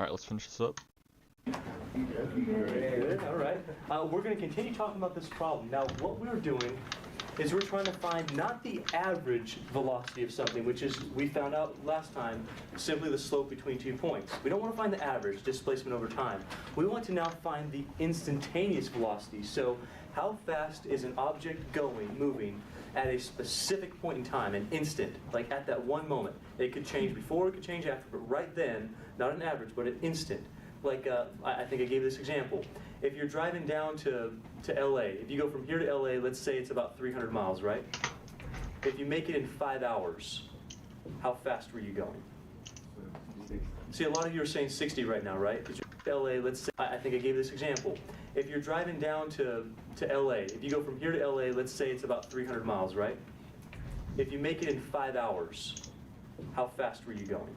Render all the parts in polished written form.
Alright, let's finish this up. Good. All right. We're going to continue talking about this problem. Now, what we're doing is we're trying to find not the average velocity of something, which is, we found out last time, simply the slope between 2 points. We don't want to find the average, displacement over time. We want to now find the instantaneous velocity. So how fast is an object moving at a specific point in time, an instant, like at that one moment. It could change before, it could change after, but right then, not an average, but an instant. Like, I think I gave this example. If you're driving down to LA, if you go from here to LA, let's say it's about 300 miles, right? If you make it in 5 hours, how fast were you going? See, a lot of you are saying 60 right now, right? Because you're LA, let's say, I think I gave this example. If you're driving down to LA, if you go from here to LA, let's say it's about 300 miles, right? If you make it in 5 hours, how fast were you going?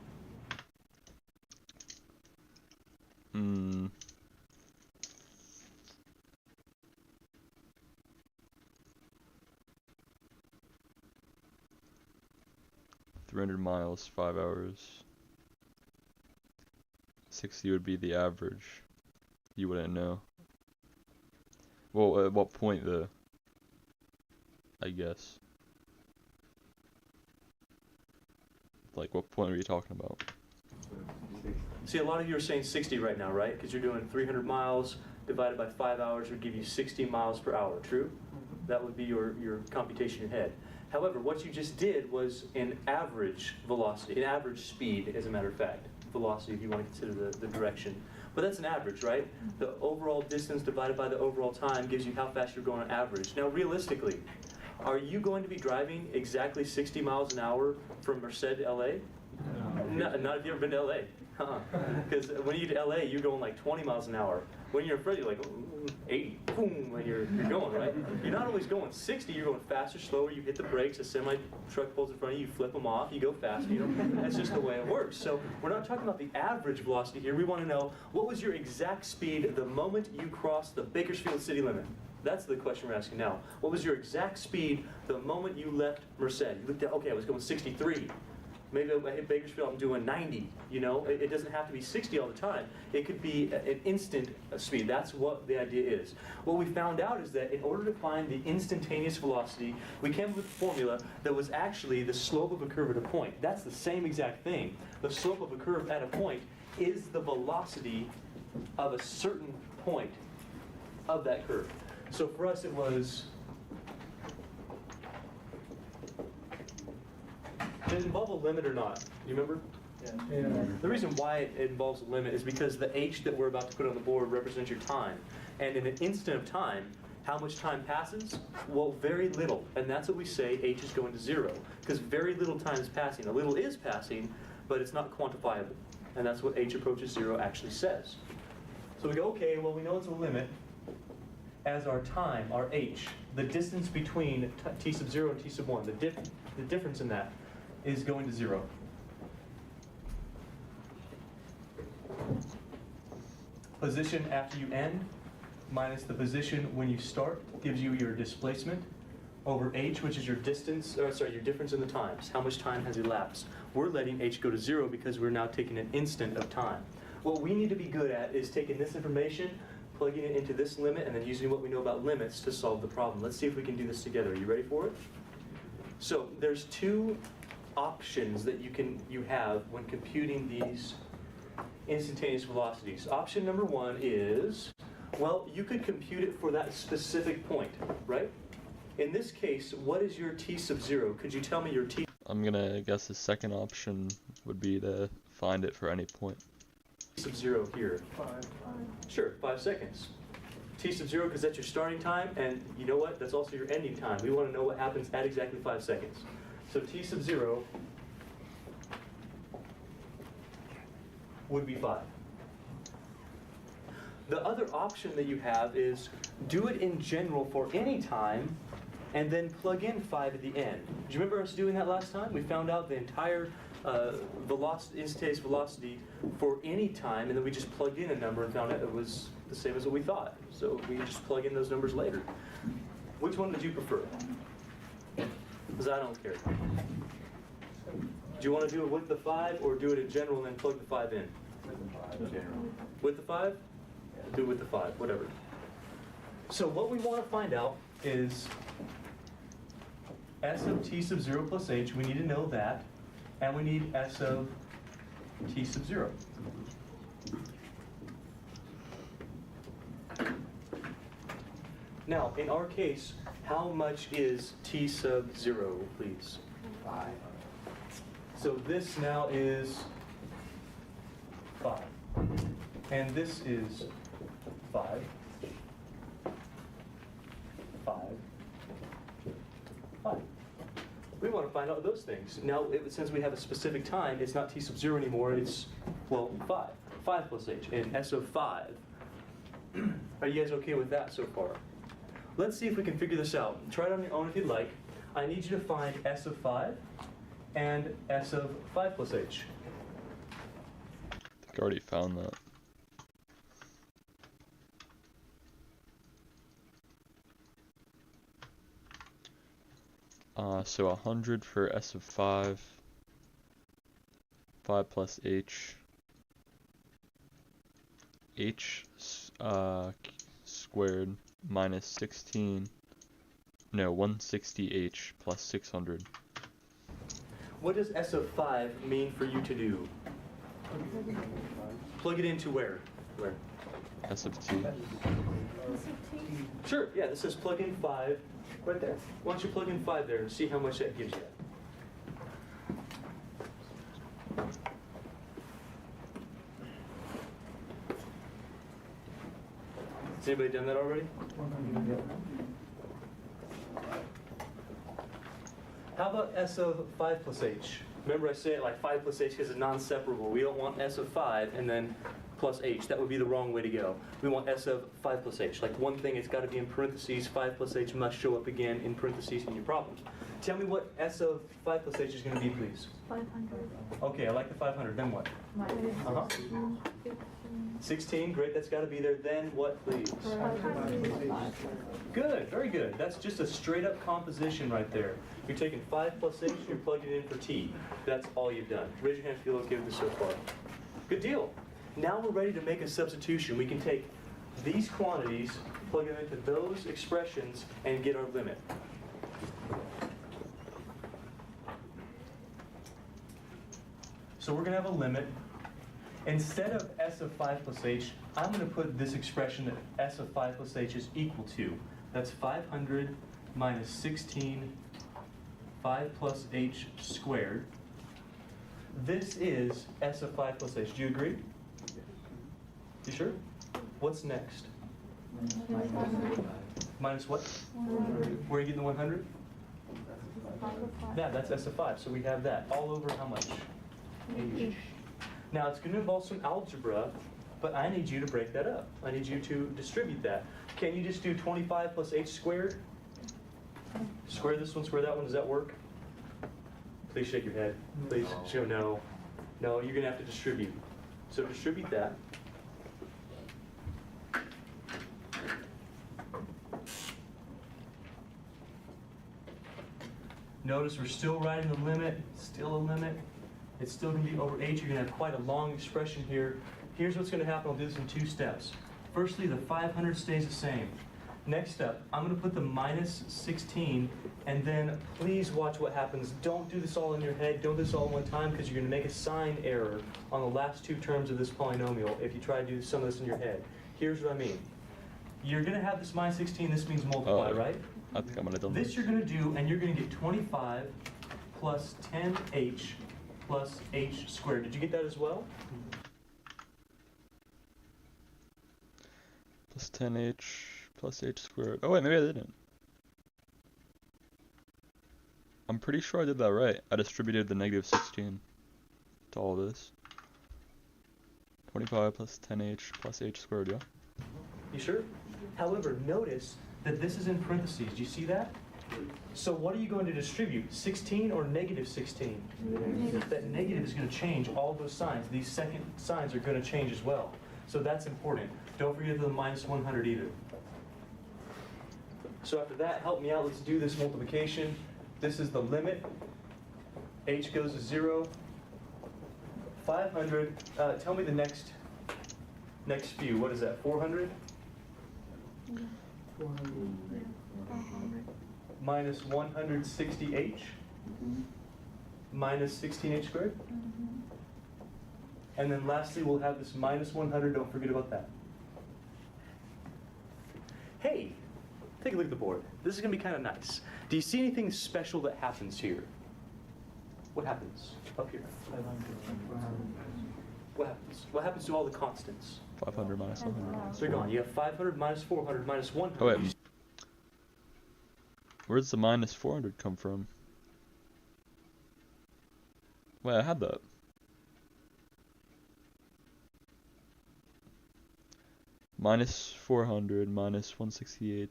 300 miles, 5 hours. 60 would be the average. You wouldn't know. Well, at what point though? I guess. Like, what point are you talking about? See, a lot of you are saying 60 right now, right? Because you're doing 300 miles divided by 5 hours would give you 60 miles per hour, true? That would be your computation in your head. However, what you just did was an average velocity, an average speed, as a matter of fact. Velocity, if you want to consider the direction. But that's an average, right? The overall distance divided by the overall time gives you how fast you're going on average. Now, realistically, are you going to be driving exactly 60 miles an hour from Merced to LA? No. Not if you've ever been to LA. Because when you get to LA, you're going like 20 miles an hour. When you're in front, you're like 80, boom, when you're going, right? You're not always going 60, you're going faster, slower, you hit the brakes, a semi-truck pulls in front of you, you flip them off, you go faster, you know? That's just the way it works. So we're not talking about the average velocity here. We want to know, what was your exact speed the moment you crossed the Bakersfield city limit? That's the question we're asking now. What was your exact speed the moment you left Merced? You looked at, okay, I was going 63. Maybe I hit Bakersfield, I'm doing 90, you know? It doesn't have to be 60 all the time. It could be an instant speed. That's what the idea is. What we found out is that in order to find the instantaneous velocity, we came up with a formula that was actually the slope of a curve at a point. That's the same exact thing. The slope of a curve at a point is the velocity of a certain point of that curve. So for us it was, did it involve a limit or not? Do you remember? Yeah. The reason why it involves a limit is because the h that we're about to put on the board represents your time. And in an instant of time, how much time passes? Well, very little. And that's what we say h is going to 0. Because very little time is passing. A little is passing, but it's not quantifiable. And that's what h approaches 0 actually says. So we go, okay, well, we know it's a limit as our time, our h, the distance between t sub 0 and t sub 1, the difference in that is going to 0. Position after you end minus the position when you start gives you your displacement over h, which is your distance, or sorry, your difference in the times. How much time has elapsed? We're letting h go to 0 because we're now taking an instant of time. What we need to be good at is taking this information, plugging it into this limit, and then using what we know about limits to solve the problem. Let's see if we can do this together. Are you ready for it? So there's two options that you have when computing these instantaneous velocities. Option number one is, well, you could compute it for that specific point, right? In this case, what is your t sub 0? Could you tell me your t? I'm gonna guess the second option would be to find it for any point. T sub 0 here. 5. Sure, 5 seconds. T sub 0 because that's your starting time, and you know what? That's also your ending time. We want to know what happens at exactly 5 seconds. So t sub 0 would be 5. The other option that you have is do it in general for any time and then plug in 5 at the end. Do you remember us doing that last time? We found out the entire instantaneous velocity for any time, and then we just plugged in a number and found out it was the same as what we thought. So we can just plug in those numbers later. Which one did you prefer? Because I don't care. Do you want to do it with the 5 or do it in general and then plug the 5 in? With the 5? Do with the 5, whatever. So what we want to find out is S of t sub 0 plus h. We need to know that. And we need S of t sub 0. Now, in our case, how much is t sub 0, please? 5. So this now is 5. And this is 5. 5. 5. We want to find out those things. Now, since we have a specific time, it's not t sub 0 anymore, it's, well, 5. 5 plus h, and S of 5. Are you guys okay with that so far? Let's see if we can figure this out. Try it on your own if you'd like. I need you to find S of 5 and S of 5 plus h. I think I already found that. So 100 for S of 5, 5 plus h, squared minus 16, no, 160h plus 600. What does S of 5 mean for you to do? Plug it into where? Where? S of t. Sure, yeah, this says plug in 5 right there. Why don't you plug in 5 there and see how much that gives you? Has anybody done that already? How about S of 5 plus h? Remember I said like 5 plus h because it's non-separable. We don't want S of 5 and then plus h. That would be the wrong way to go. We want S of 5 plus h. Like one thing, it's got to be in parentheses. 5 plus h must show up again in parentheses in your problem. Tell me what S of 5 plus h is going to be, please. 500. Okay, I like the 500. Then what? Uh-huh. 16, great, that's got to be there. Then what, please? Good, very good. That's just a straight up composition right there. You're taking 5 plus h, you're plugging it in for t. That's all you've done. Raise your hand if you feel okay with this so far. Good deal. Now we're ready to make a substitution. We can take these quantities, plug them into those expressions, and get our limit. So we're going to have a limit. Instead of S of 5 plus h, I'm going to put this expression that S of 5 plus h is equal to. That's 500 minus 16, 5 plus h squared. This is S of 5 plus h. Do you agree? You sure? What's next? Minus what? 100. Where are you getting the 100? Yeah, that's S of 5. So we have that. All over how much? H. Now it's going to involve some algebra, but I need you to break that up. I need you to distribute that. Can you just do 25 plus h squared? Square this one, square that one. Does that work? Please shake your head. Please show no. No, you're going to have to distribute. So distribute that. Notice we're still writing the limit, still a limit. It's still going to be over h. You're going to have quite a long expression here. Here's what's going to happen. I'll do this in 2 steps. Firstly, the 500 stays the same. Next up, I'm going to put the minus 16, and then please watch what happens. Don't do this all in your head. Don't do this all in one time, because you're going to make a sign error on the last 2 terms of this polynomial if you try to do some of this in your head. Here's what I mean. You're going to have this minus 16. This means multiply, right? I think I'm going to do This you're going to do, and you're going to get 25 plus 10h plus h squared. Did you get that as well? Plus 10h plus h squared. Oh wait, maybe I didn't. I'm pretty sure I did that right. I distributed the negative 16 to all this. 25 plus 10h plus h squared, yeah? You sure? However, notice that this is in parentheses. Do you see that? So what are you going to distribute? 16 or negative 16? That negative is going to change all those signs. These second signs are going to change as well. So that's important. Don't forget the minus 100 either. So after that, help me out. Let's do this multiplication. This is the limit. H goes to 0. 500, tell me the next few. What is that, 400? 400. Minus 160h? Minus 16h squared? And then lastly, we'll have this minus 100. Don't forget about that. Hey, take a look at the board. This is going to be kind of nice. Do you see anything special that happens here? What happens up here? 500. 400. What happens? What happens to all the constants? 500 minus 100. They're gone. You have 500 minus 400 minus 100. Oh wait. Where's the minus 400 come from? Wait, I had that. Minus 400 minus 160h.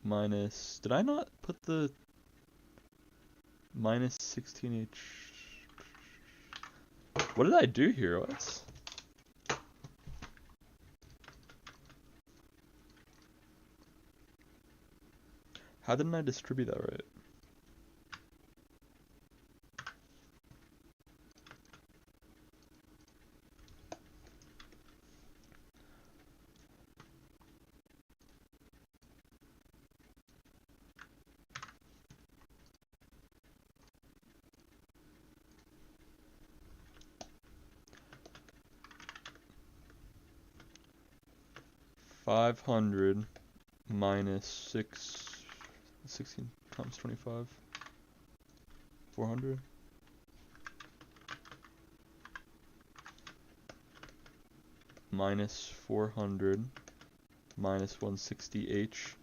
Minus, did I not put the minus 16h? What did I do here? What? How didn't I distribute that right? $500 minus 16 times 25. 400. Minus 400 minus 160h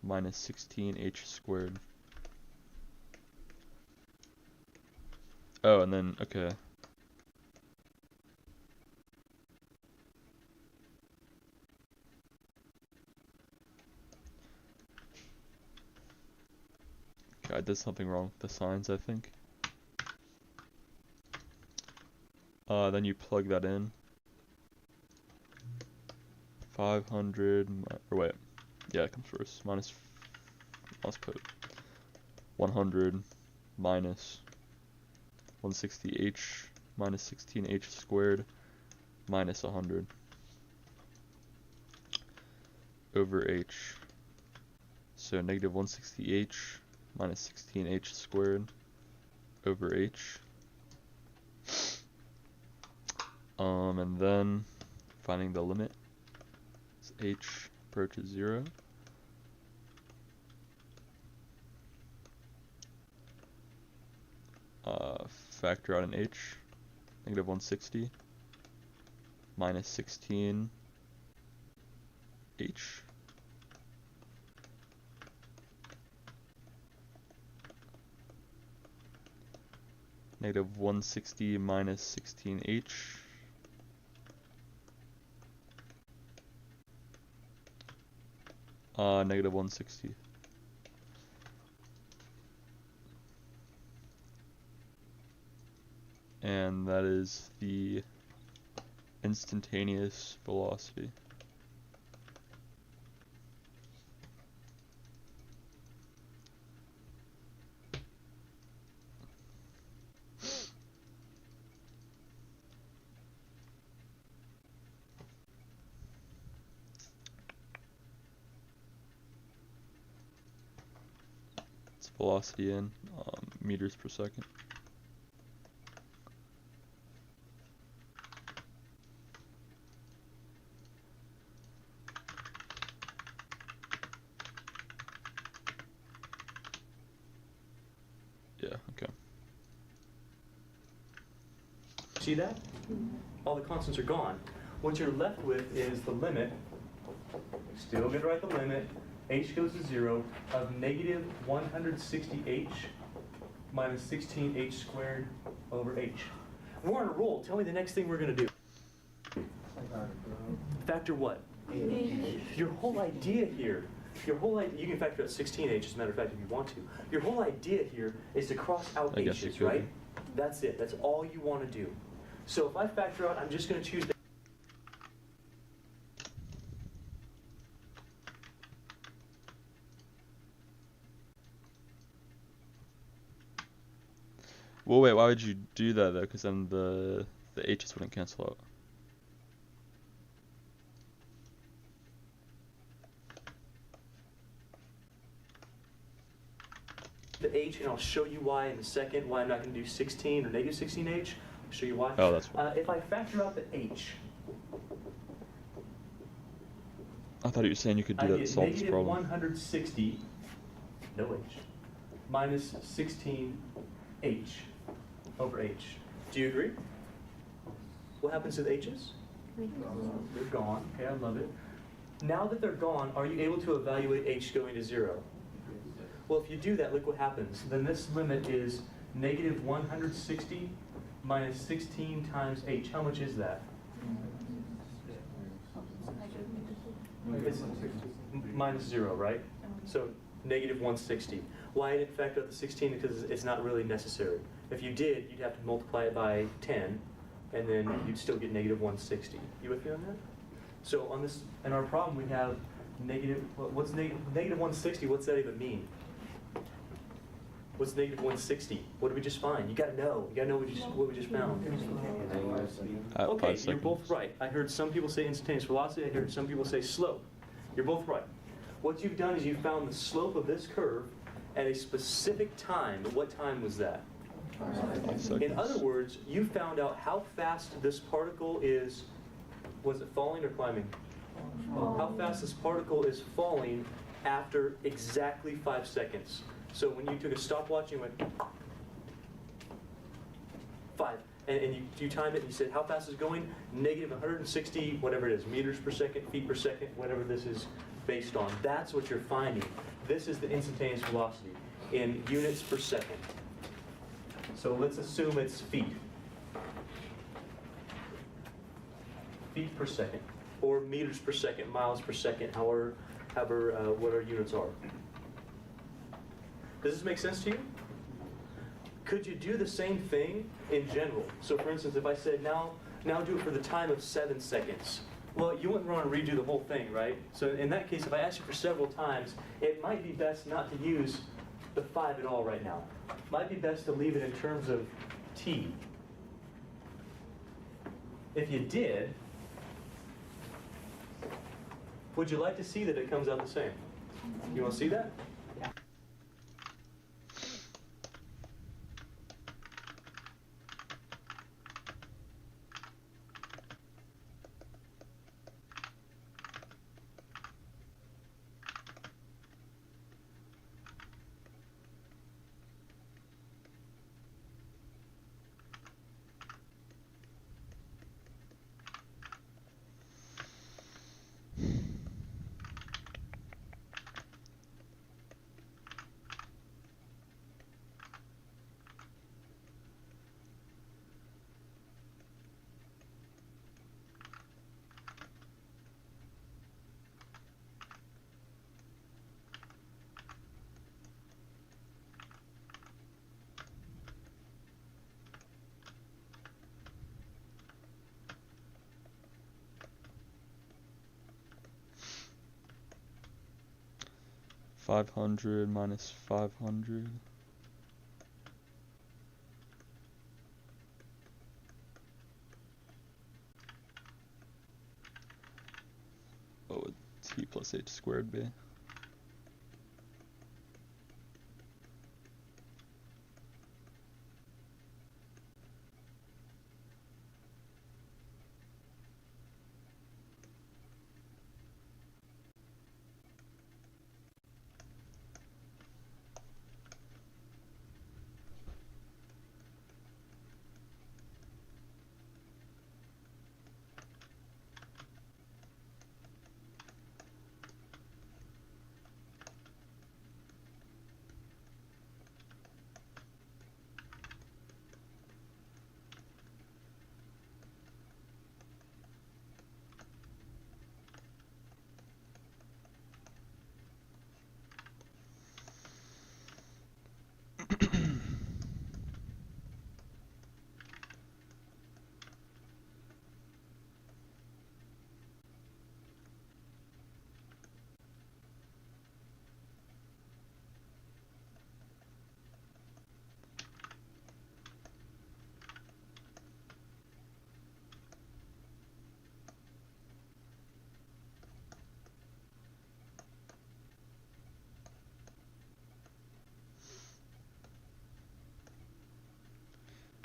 minus 16h squared. Oh, and then, okay. I did something wrong with the signs, I think. Then you plug that in. 500, or wait, yeah, it comes first. Minus, let's put 100 minus 160h minus 16h squared minus 100 over h. So negative 160h minus 16h squared over h. And then finding the limit as h approaches 0. Factor out an h, negative 160 minus 16h negative 160 minus 16h negative 160. And that is the instantaneous velocity. It's velocity in meters per second. Yeah, okay. See that? All the constants are gone. What you're left with is the limit, still going to write the limit, h goes to 0, of negative 160h minus 16h squared over h. We're on a roll. Tell me the next thing we're going to do. Factor what? Your whole idea here, you can factor out 16h as a matter of fact if you want to. Your whole idea here is to cross out I guess you h's, could. right? That's it. That's all you want to do. So if I factor out, I'm just going to choose the Well, wait, why would you do that though? Because then the h's wouldn't cancel out. The h, and I'll show you why in a second, why I'm not going to do 16 or negative 16h. I'll show you why. Oh, that's fine. If I factor out the h, I thought you were saying you could do I that to get solve this negative problem. 160, no h, minus 16h over h. Do you agree? What happens to the h's? They're gone. Okay, I love it. Now that they're gone, are you able to evaluate h going to 0? Well, if you do that, look what happens. Then this limit is negative 160 minus 16 times h. How much is that? It's minus 0, right? So negative 160. Why I didn't factor out the 16? Because it's not really necessary. If you did, you'd have to multiply it by 10, and then you'd still get negative 160. You with me on that? So on this, in our problem, we have negative. What's negative 160? What's that even mean? What's negative 160? What did we just find? You gotta know. You gotta know what we just found. At Okay, 5 you're seconds. both right. I heard some people say instantaneous velocity. I heard some people say slope. You're both right. What you've done is you found the slope of this curve at a specific time. But what time was that? 5 seconds. In other words, you found out how fast this particle is. Was it falling or climbing? How fast this particle is falling after exactly 5 seconds. So when you took a stopwatch and you went 5, and you timed it and you said how fast is it going? Negative 160, whatever it is, meters per second, feet per second, whatever this is based on. That's what you're finding. This is the instantaneous velocity in units per second. So let's assume it's feet. Feet per second, or meters per second, miles per second, however what our units are. Does this make sense to you? Could you do the same thing in general? So for instance, if I said, now do it for the time of 7 seconds. Well, you wouldn't want to redo the whole thing, right? So in that case, if I asked you for several times, it might be best not to use the 5 at all right now. Might be best to leave it in terms of t. If you did, would you like to see that it comes out the same? You want to see that? $500 minus 500. What would t plus h squared be?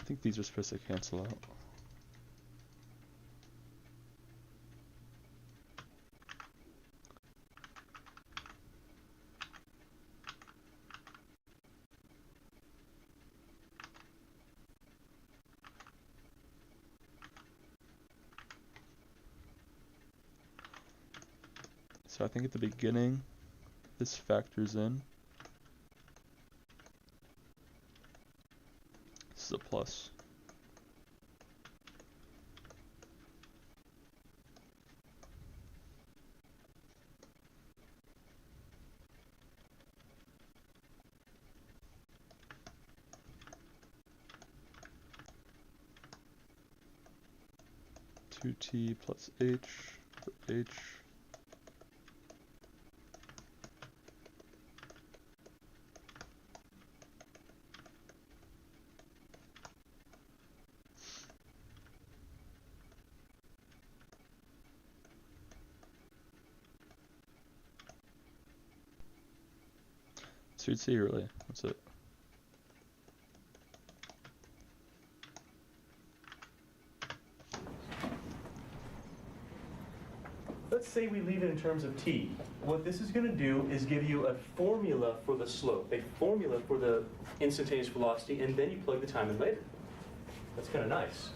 think these are supposed to cancel out. So I think at the beginning, this factors in. This is a plus. Two T plus H for H. So you'd see really, that's it. Let's say we leave it in terms of t. What this is going to do is give you a formula for the slope, a formula for the instantaneous velocity, and then you plug the time in later. That's kind of nice.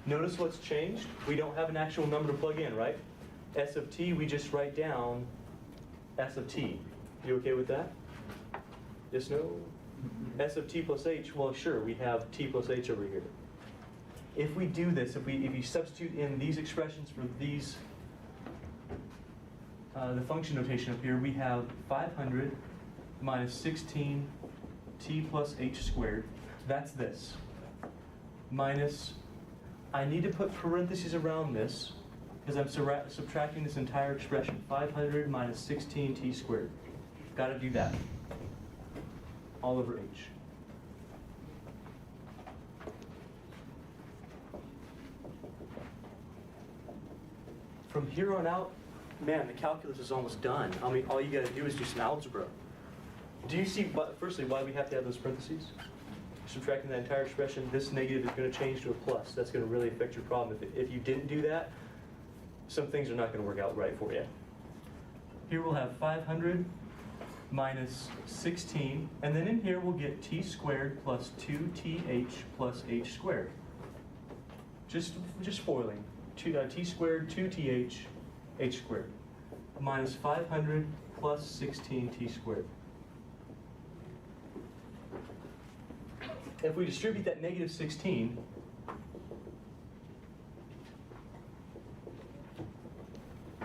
Notice what's changed? We don't have an actual number to plug in, right? S of t, we just write down S of t. You okay with that? Yes, no? S of t plus h, well, sure, we have t plus h over here. If we do this, if you substitute in these expressions for these, the function notation up here, we have 500 minus 16 t plus h squared. That's this. Minus, I need to put parentheses around this because I'm subtracting this entire expression. 500 minus 16 t squared. Got to do that. All over h. From here on out, man, the calculus is almost done. I mean, all you got to do is do some algebra. Do you see, firstly, why we have to have those parentheses? Subtracting that entire expression, this negative is going to change to a plus. That's going to really affect your problem. If you didn't do that, some things are not going to work out right for you. Here we'll have 500 minus 16, and then in here we'll get t squared plus 2th plus h squared. Just foiling. T squared, 2th, h squared. Minus 500 plus 16t squared. If we distribute that negative 16,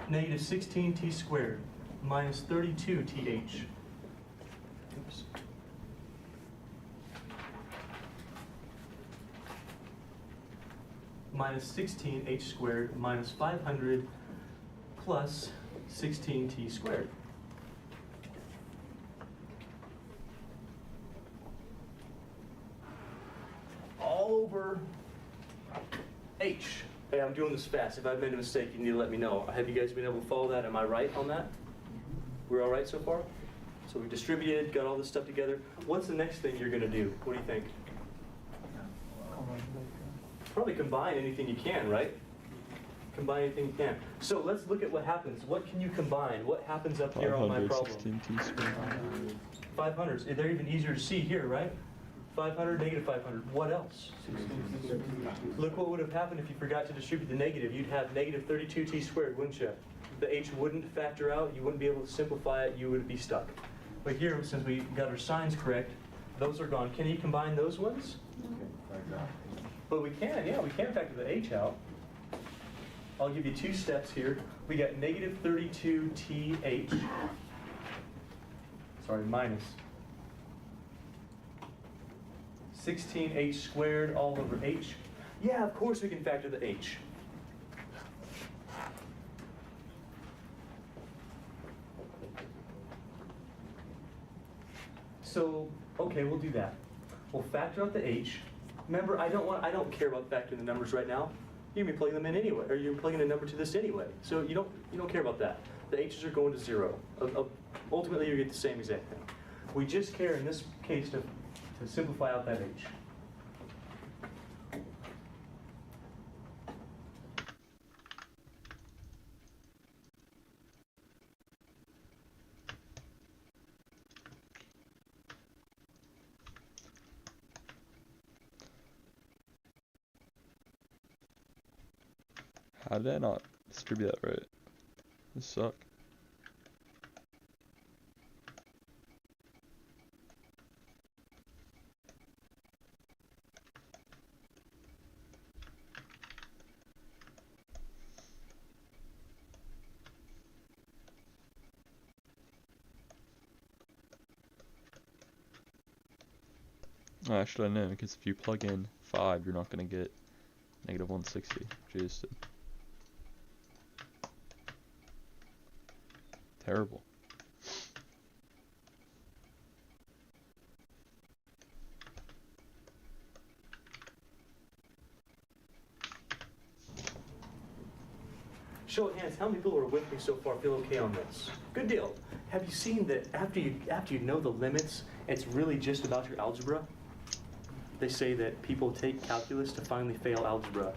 negative 16t squared minus 32th. Oops. Minus 16h squared minus 500 plus 16t squared. All over h. Hey, I'm doing this fast. If I've made a mistake, you need to let me know. Have you guys been able to follow that? Am I right on that? We're all right so far? So we distributed, got all this stuff together. What's the next thing you're going to do? What do you think? Probably combine anything you can, right? Combine anything you can. So let's look at what happens. What can you combine? What happens up here on my problem? 16t squared. 500s. They're even easier to see here, right? 500, negative 500. What else? Look what would have happened if you forgot to distribute the negative. You'd have negative 32t squared, wouldn't you? The h wouldn't factor out. You wouldn't be able to simplify it. You would be stuck. But here, since we got our signs correct, those are gone. Can you combine those ones? But we can, yeah, we can factor the h out. I'll give you two steps here. We got negative 32th, sorry, minus 16h squared all over h. Yeah, of course we can factor the h. So, okay, we'll do that. We'll factor out the h. Remember, I don't care about factoring the numbers right now. You're gonna be plugging them in anyway, or you're plugging a number to this anyway. So you don't care about that. The h's are going to 0. Ultimately, you get the same exact thing. We just care in this case to simplify out that h. How did I not distribute that right? This suck. Oh, actually, I know, because if you plug in 5, you're not going to get negative 160, which is terrible. Show of hands, how many people are with me so far feel okay on this? Good deal. Have you seen that after you know the limits, it's really just about your algebra? They say that people take calculus to finally fail algebra.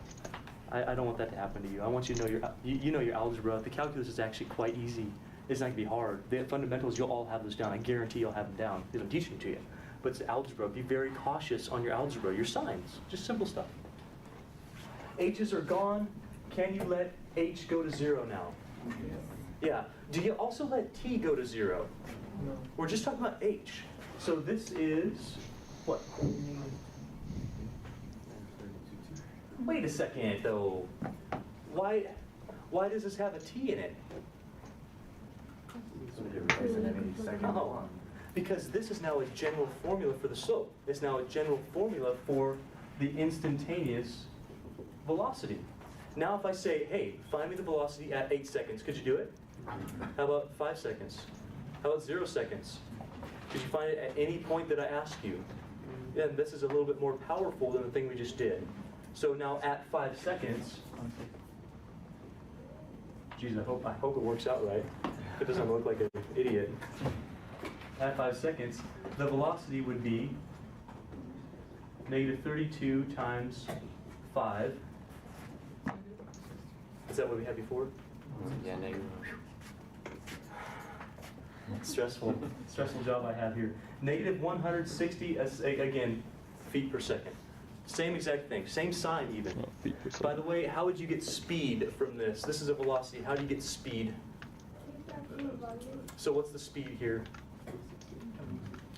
I don't want that to happen to you. I want you to know you know your algebra. The calculus is actually quite easy. It's not going to be hard. The fundamentals, you'll all have those down. I guarantee you'll have them down because I'm teaching to you. But it's algebra. Be very cautious on your algebra, your signs, just simple stuff. H's are gone. Can you let H go to 0 now? Yeah. Do you also let T go to 0? No. We're just talking about H. So this is what? Wait a second, though. Why does this have a T in it? Oh, because this is now a general formula for the slope. It's now a general formula for the instantaneous velocity. Now if I say, hey, find me the velocity at 8 seconds, could you do it? How about 5 seconds? How about 0 seconds? Could you find it at any point that I ask you? Yeah, and this is a little bit more powerful than the thing we just did. So now at 5 seconds, geez, I hope it works out right. It doesn't look like an idiot. At 5 seconds, the velocity would be negative 32 times 5. Is that what we had before? Yeah, negative. Stressful job I have here. Negative 160, again, feet per second. Same exact thing, same sign even. Oh, feet per second. By the way, how would you get speed from this? This is a velocity. How do you get speed? So what's the speed here?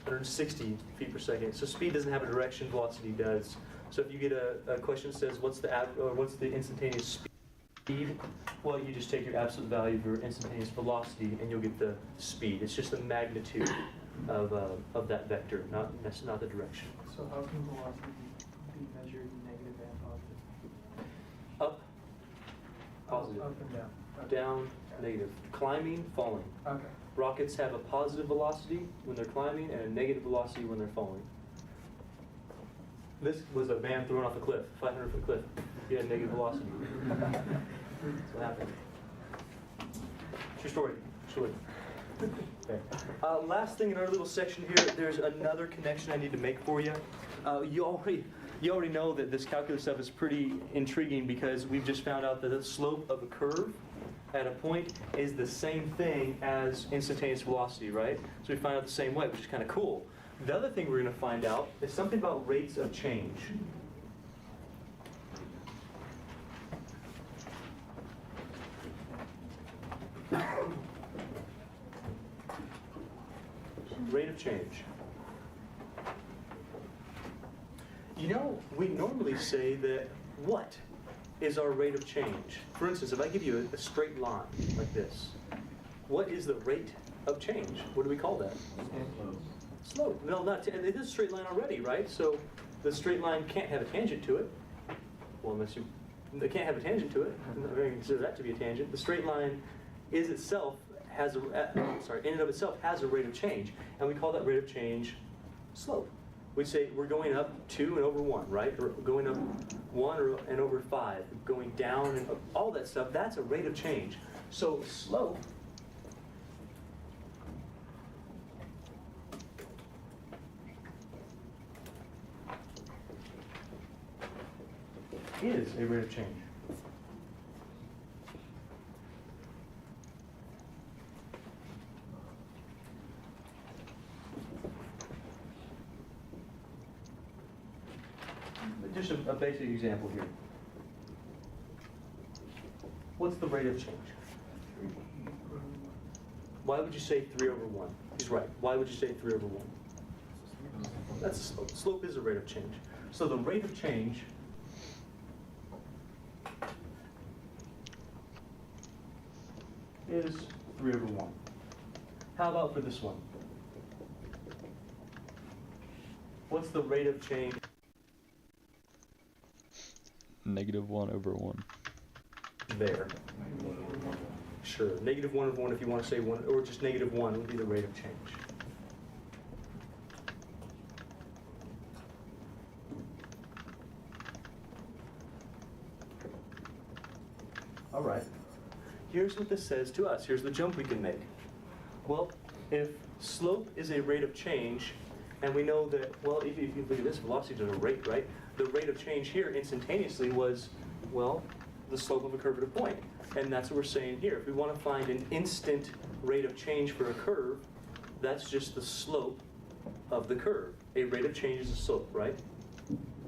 160 feet per second. So speed doesn't have a direction, velocity does. So if you get a question that says, what's the instantaneous speed? Well, you just take your absolute value of your instantaneous velocity and you'll get the speed. It's just the magnitude of that vector, not the direction. So how can velocity be measured in negative and positive? Up, positive. Up and down. Okay. Down, negative. Climbing, falling. Okay. Rockets have a positive velocity when they're climbing and a negative velocity when they're falling. This was a man thrown off a cliff, 500-foot cliff. He had negative velocity. That's what happened. True story. Okay. Last thing in our little section here, there's another connection I need to make for you. You already know that this calculus stuff is pretty intriguing because we've just found out that the slope of a curve at a point is the same thing as instantaneous velocity, right? So we find out the same way, which is kind of cool. The other thing we're going to find out is something about rates of change. Rate of change. You know, we normally say that what is our rate of change? For instance, if I give you a straight line like this, what is the rate of change? What do we call that? Slope. No, not. It is a straight line already, right? So the straight line can't have a tangent to it. Well, unless they can't have a tangent to it. I'm not going to consider that to be a tangent. The straight line is itself has in and of itself has a rate of change, and we call that rate of change slope. we'd say we're going up 2 and over 1, right? Or going up 1 and over 5, going down and up, all that stuff, that's a rate of change. So slope is a rate of change. Just a basic example here. What's the rate of change? Why would you say 3 over 1? He's right. Why would you say 3 over 1? That's a slope. Slope is a rate of change. So the rate of change is 3 over 1. How about for this one? What's the rate of change? -1 over 1. There. Sure. -1 over 1 if you want to say 1, or just -1 would be the rate of change. All right. Here's what this says to us. Here's the jump we can make. Well, if slope is a rate of change, and we know that, well, if you look at this, velocity is a rate, right? The rate of change here instantaneously was, well, the slope of a curve at a point. And that's what we're saying here. If we want to find an instant rate of change for a curve, that's just the slope of the curve. A rate of change is a slope, right?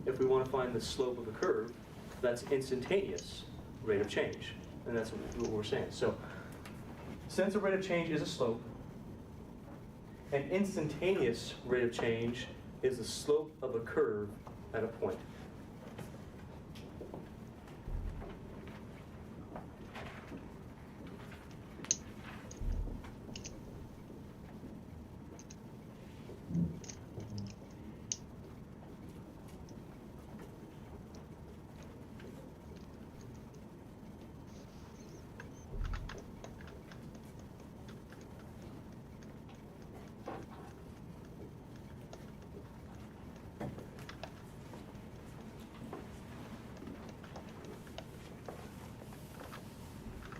If we want to find the slope of a curve, that's instantaneous rate of change. And that's what we're saying. So since a rate of change is a slope, an instantaneous rate of change is the slope of a curve at a point.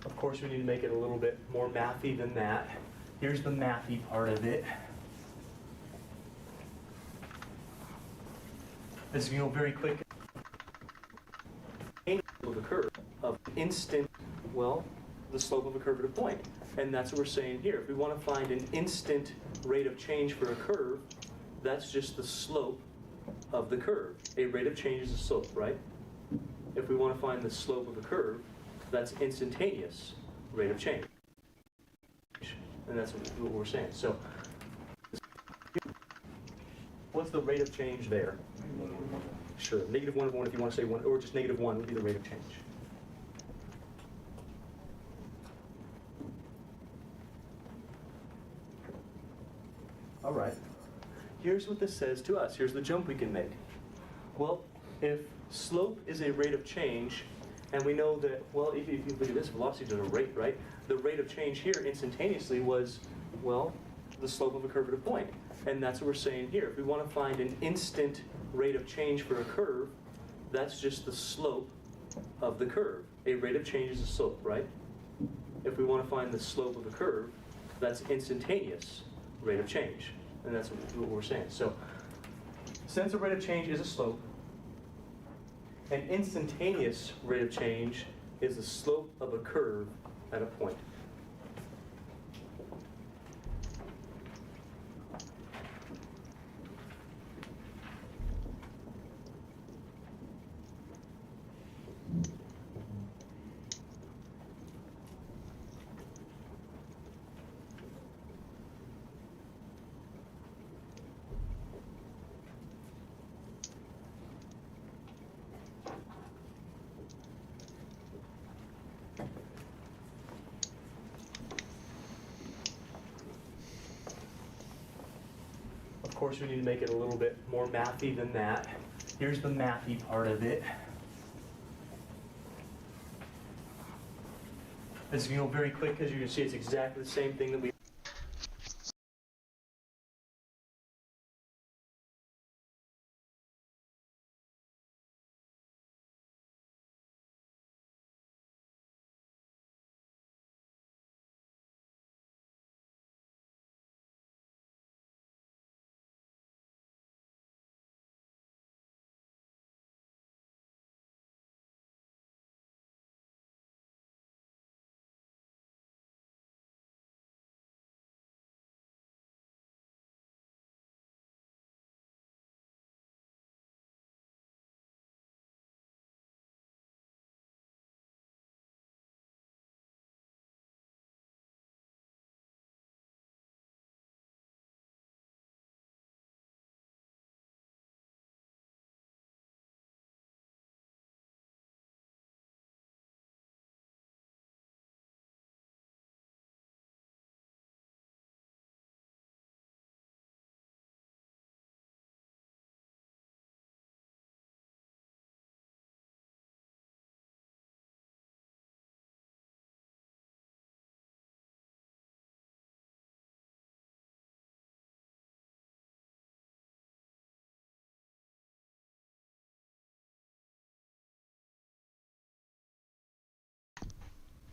Of course, we need to make it a little bit more mathy than that. Here's the mathy part of it. As you know, very quick, of a curve of instant, well, the slope of a curve at a point. And that's what we're saying here. If we want to find an instant rate of change for a curve, that's just the slope of the curve. A rate of change is a slope, right? If we want to find the slope of a curve, that's instantaneous rate of change. And that's what we're saying. So what's the rate of change there? Sure. -1 over 1 if you want to say 1, or just -1 would be the rate of change. All right. Here's what this says to us. Here's the jump we can make. Well, if slope is a rate of change, and we know that, well, if you look at this, velocity is a rate, right? The rate of change here instantaneously was, well, the slope of a curve at a point. And that's what we're saying here. If we want to find an instant rate of change for a curve, that's just the slope of the curve. A rate of change is a slope, right? If we want to find the slope of a curve, that's instantaneous rate of change. And that's what we're saying. So since a rate of change is a slope, an instantaneous rate of change is the slope of a curve at a point. Of course, we need to make it a little bit more mathy than that. Here's the mathy part of it. As you know, very quick, as you can see, it's exactly the same thing that we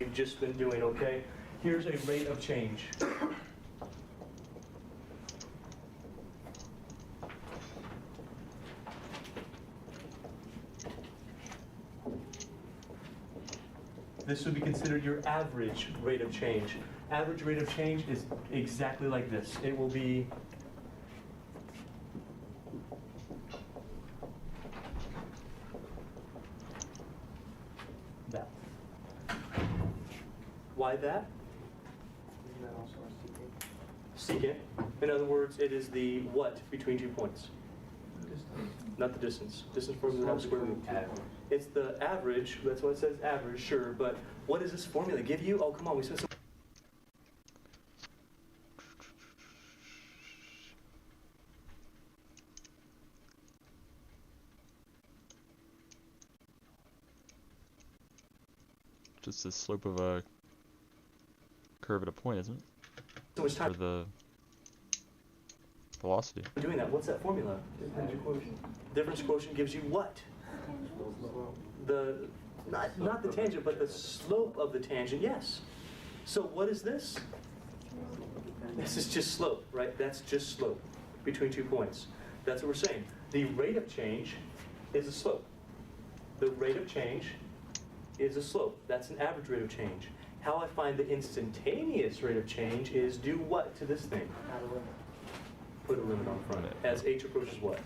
we've just been doing, okay? Here's a rate of change. This would be considered your average rate of change. Average rate of change is exactly like this. It will be that. Why that? Isn't that also a Secant. In other words, it is the what between 2 points, distance? not the distance. Distance formula not square root. Average. It's the average. That's what it says, average. Sure, but what does this formula give you? Oh, come on, we spent some. Just the slope of a curve at a point, isn't it? So much Or time the velocity. doing that. What's that formula? Difference quotient. Difference quotient gives you what? Slope. The not the tangent, but the slope of the tangent. Yes. So what is this? This is just slope, right? That's just slope between 2 points. That's what we're saying. The rate of change is a slope. The rate of change is a slope. That's an average rate of change. How I find the instantaneous rate of change is do what to this thing? Add a limit. Put a limit on front as h approaches what?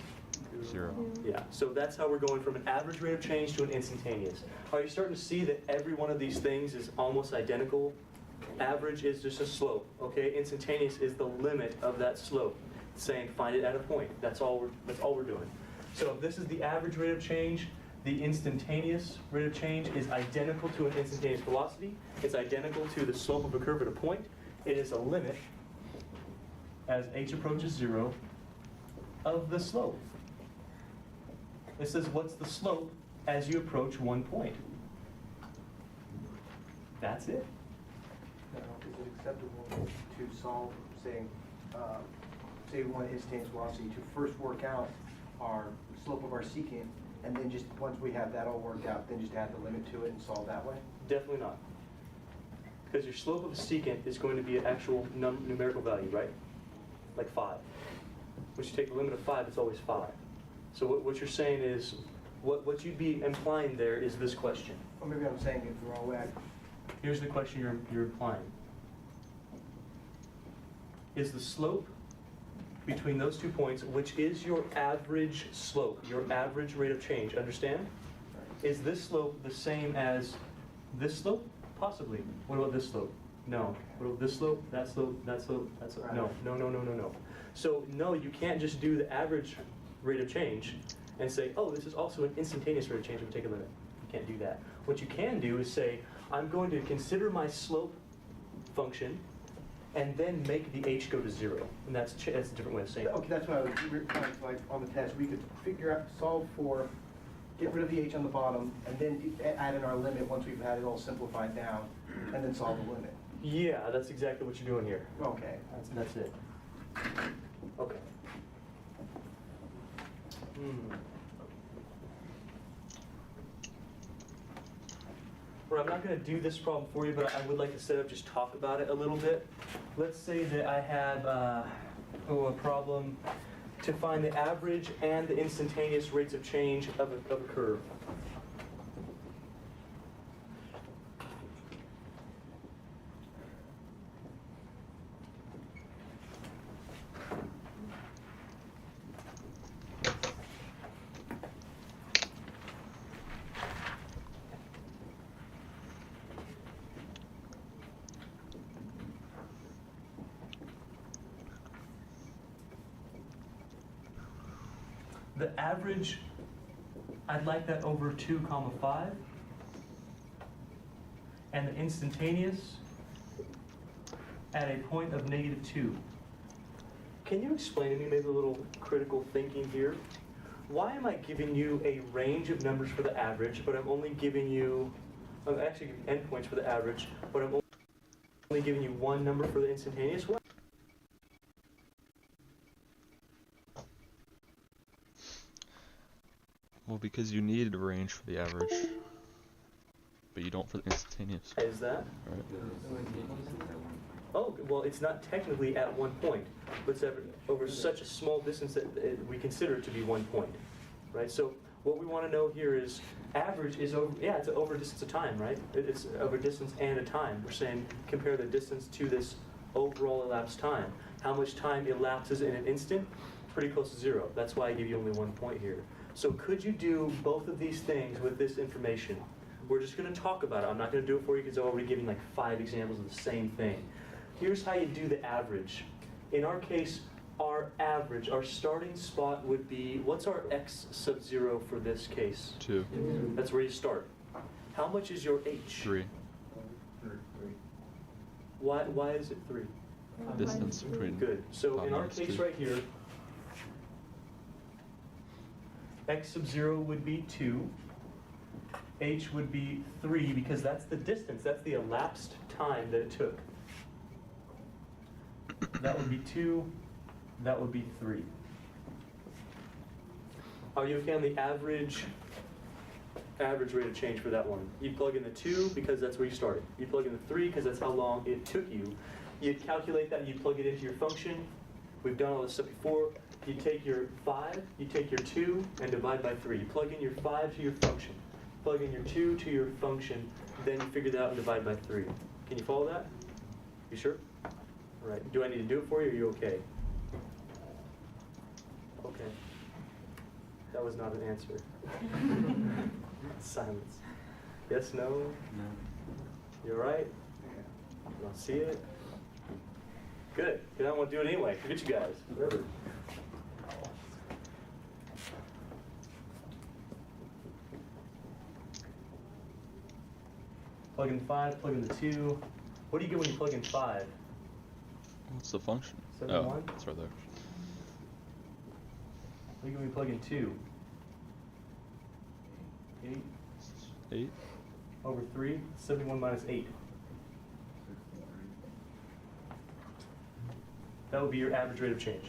0. Yeah, so that's how we're going from an average rate of change to an instantaneous. Are you starting to see that every one of these things is almost identical? Average is just a slope, okay? Instantaneous is the limit of that slope. It's saying find it at a point. That's all we're doing. So if this is the average rate of change, the instantaneous rate of change is identical to an instantaneous velocity. It's identical to the slope of a curve at a point. It is a limit as h approaches 0 of the slope. It says, what's the slope as you approach 1 point? That's it. Now, is it acceptable to solve, say we want instantaneous velocity, to first work out our slope of our secant, and then just, once we have that all worked out, then just add the limit to it and solve that way? Definitely not. Because your slope of a secant is going to be an actual numerical value, right? Like 5. Once you take the limit of 5, it's always 5. So what you're saying is, what you'd be implying there is this question. Or maybe I'm saying it the wrong way. Here's the question you're implying. Is the slope between those 2 points, which is your average slope, your average rate of change, understand? Is this slope the same as this slope? Possibly. What about this slope? No. What about this slope, that slope, that slope, that slope? No, no, no, no, no, no. So no, you can't just do the average rate of change and say, oh, this is also an instantaneous rate of change, and take a limit. You can't do that. What you can do is say, I'm going to consider my slope function and then make the h go to 0. And that's a different way of saying it. Okay, that's what I was trying to, like, on the test, we could figure out, solve for, get rid of the h on the bottom, and then add in our limit once we've had it all simplified down, and then solve the limit. Yeah, that's exactly what you're doing here. Okay. That's it. Okay. Well, I'm not going to do this problem for you, but I would like to set up, just talk about it a little bit. Let's say that I have a problem to find the average and the instantaneous rates of change of a curve. The average, I'd like that over 2, 5. And the instantaneous at a point of -2. Can you explain to me maybe a little critical thinking here? Why am I giving you a range of numbers for the average, but I'm only giving you, I'm actually giving endpoints for the average, but I'm only giving you one number for the instantaneous? Why? Well, because you need a range for the average. but you don't for the instantaneous. Is that? Right? Oh, well, it's not technically at one point, but it's over such a small distance that we consider it to be 1 point, right? So what we want to know here is average is over, yeah, it's over distance of time, right? It's over distance and a time. We're saying compare the distance to this overall elapsed time. How much time elapses in an instant? Pretty close to 0. That's why I give you only 1 point here. So could you do both of these things with this information? We're just going to talk about it. I'm not going to do it for you because I've already given like 5 examples of the same thing. Here's how you do the average. In our case, our average, our starting spot would be, what's our x sub 0 for this case? 2. That's where you start. How much is your h? 3. Why is it 3? Distance between. Good. So in our minus case 2. right here, x sub 0 would be 2. H would be 3 because that's the distance. That's the elapsed time that it took. That would be 2. That would be 3. Are you okay on the average rate of change for that one? You plug in the 2 because that's where you started. You plug in the 3 because that's how long it took you. You calculate that, you plug it into your function. We've done all this stuff before. You take your 5, you take your 2, and divide by 3. You plug in your 5 to your function. Plug in your 2 to your function, then you figure that out and divide by 3. Can you follow that? You sure? All right. Do I need to do it for you, or are you okay? Okay. That was not an answer. Silence. Yes, no? No. You all right? You don't see it? Good. You don't want to do it anyway. Forget you guys. Whatever. Plug in 5, plug in the 2. What do you get when you plug in 5? What's the function? 7, Oh, 1? it's right there. What do you get when you plug in 2? 8 8. over 3, 71 minus 8. That would be your average rate of change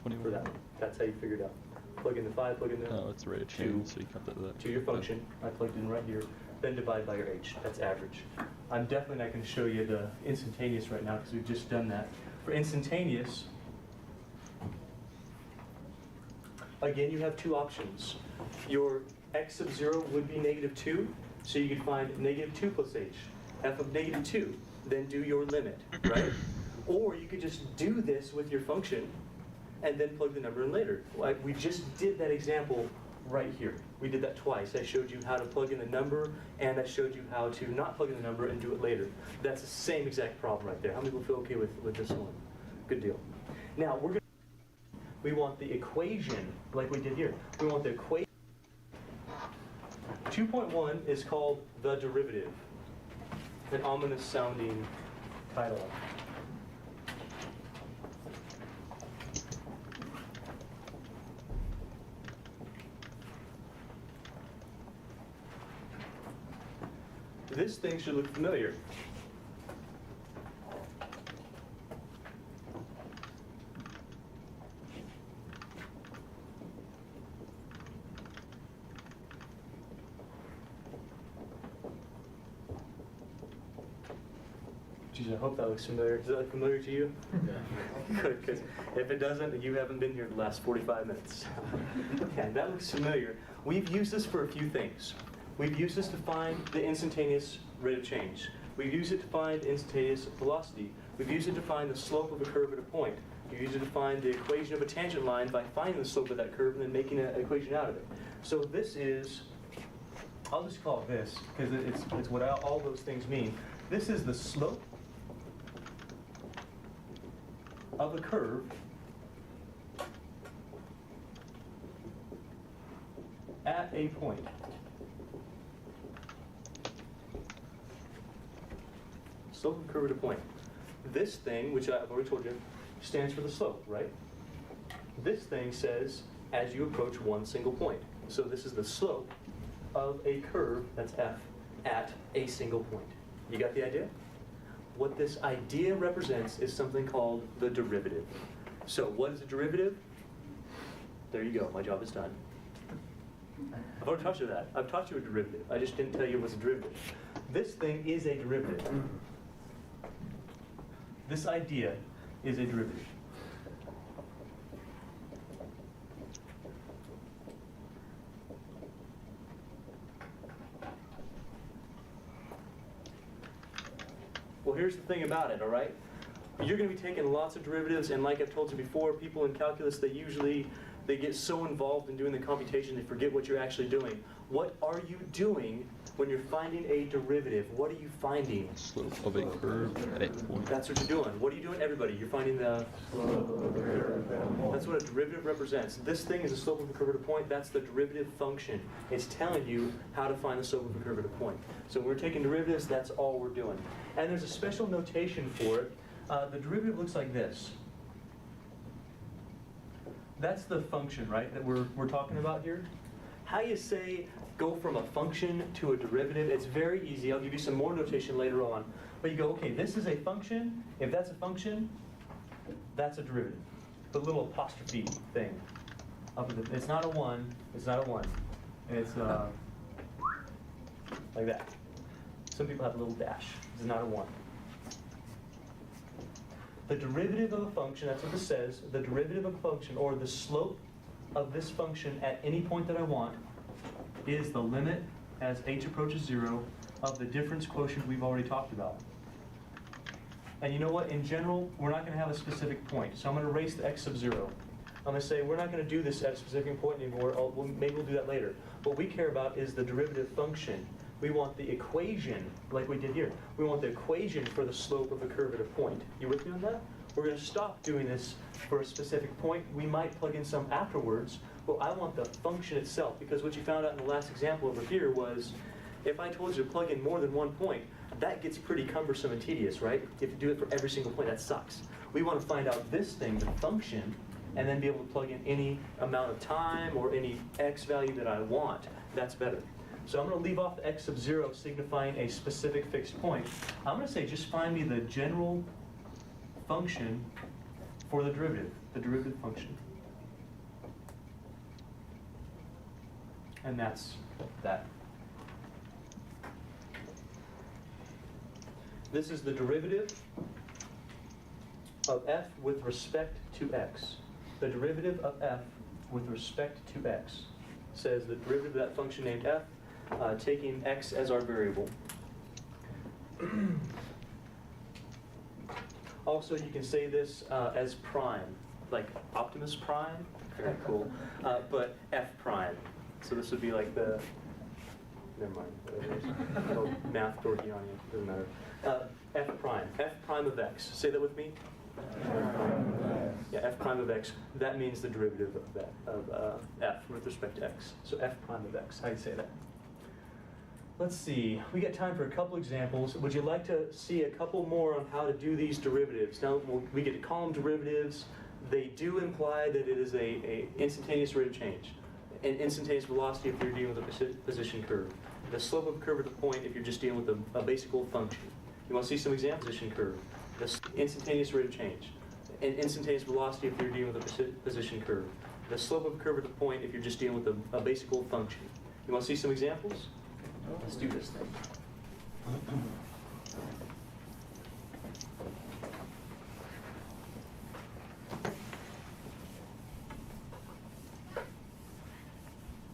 21. for that one. That's how you figure it out. Plug in the 5, plug in the No, it's the rate of change, so you count that. to your function. I plugged in right here. Then divide by your h. That's average. I'm definitely not going to show you the instantaneous right now because we've just done that. For instantaneous, again, you have 2 options. Your x sub 0 would be -2, so you could find -2 plus h. F of -2, then do your limit, right? Or you could just do this with your function and then plug the number in later. Like we just did that example right here. We did that twice. I showed you how to plug in the number, and I showed you how to not plug in the number and do it later. That's the same exact problem right there. How many people feel okay with this one? Good deal. Now, we want the equation, like we did here. We want the equation. 2.1 is called the derivative. An ominous sounding title. This thing should look familiar. Geez, I hope that looks familiar. Does that look familiar to you? Yeah. Good, because if it doesn't, you haven't been here the last 45 minutes. Yeah, that looks familiar. We've used this for a few things. We've used this to find the instantaneous rate of change. We've used it to find instantaneous velocity. We've used it to find the slope of a curve at a point. We've used it to find the equation of a tangent line by finding the slope of that curve and then making an equation out of it. So this is, I'll just call it this, because it's what all those things mean. This is the slope of a curve at a point. Slope of a curve at a point. This thing, which I've already told you, stands for the slope, right? This thing says as you approach one single point. So this is the slope of a curve, that's f, at a single point. You got the idea? What this idea represents is something called the derivative. So what is a derivative? There you go, my job is done. I've already taught you that. I've taught you a derivative. I just didn't tell you it was a derivative. This thing is a derivative. This idea is a derivative. Well, here's the thing about it, all right? You're going to be taking lots of derivatives, and like I've told you before, people in calculus, they get so involved in doing the computation, they forget what you're actually doing. What are you doing when you're finding a derivative? What are you finding? Slope of a curve at a point. That's what you're doing. What are you doing, everybody? You're finding the That's what a derivative represents. This thing is the slope of a curve at a point. That's the derivative function. It's telling you how to find the slope of a curve at a point. So when we're taking derivatives, that's all we're doing. And there's a special notation for it. The derivative looks like this. That's the function, right, that we're talking about here. How you say go from a function to a derivative, it's very easy. I'll give you some more notation later on. But you go, okay, this is a function. If that's a function, that's a derivative. The little apostrophe thing. It's not a 1. It's not a 1. And it's like that. Some people have a little dash. It's not a 1. The derivative of a function, that's what this says, the derivative of a function, or the slope of this function at any point that I want, is the limit as h approaches 0 of the difference quotient we've already talked about. And you know what? In general, we're not going to have a specific point. So I'm going to erase the x sub 0. I'm going to say we're not going to do this at a specific point anymore. Maybe we'll do that later. What we care about is the derivative function. We want the equation, like we did here. We want the equation for the slope of a curve at a point. You with me on that? We're going to stop doing this for a specific point. We might plug in some afterwards, but I want the function itself, because what you found out in the last example over here was, if I told you to plug in more than one point, that gets pretty cumbersome and tedious, right? If you do it for every single point, that sucks. We want to find out this thing, the function, and then be able to plug in any amount of time or any x value that I want. That's better. So I'm going to leave off the x sub 0 signifying a specific fixed point. I'm going to say just find me the general function for the derivative function. And that's that. This is the derivative of f with respect to x. The derivative of f with respect to x says the derivative of that function named f, taking x as our variable. Also, you can say this as prime, like Optimus Prime, very cool, but f prime. So this would be like the, never mind, whatever it is. Oh, math dorky on you, doesn't matter. F prime of x. Say that with me. Yeah, f prime of x. That means the derivative of that, of f with respect to x. So f prime of x. How do you say that? Let's see. We got time for a couple examples. Would you like to see a couple more on how to do these derivatives? Now we get to call them derivatives. They do imply that it is a instantaneous rate of change, an instantaneous velocity if you're dealing with a position curve. The slope of a curve at the point if you're just dealing with a basic old function. You want to see some examples? Position curve. The instantaneous rate of change, an instantaneous velocity if you're dealing with a position curve. The slope of a curve at the point if you're just dealing with a basic old function. You want to see some examples? Let's do this thing.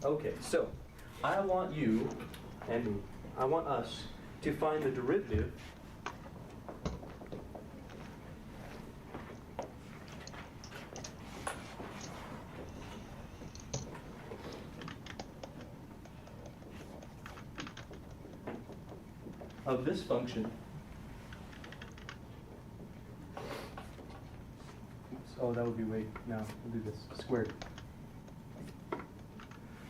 Okay, so I want you and me, I want us to find the derivative of this function. Oops, oh, that would be way, no, we'll do this, squared.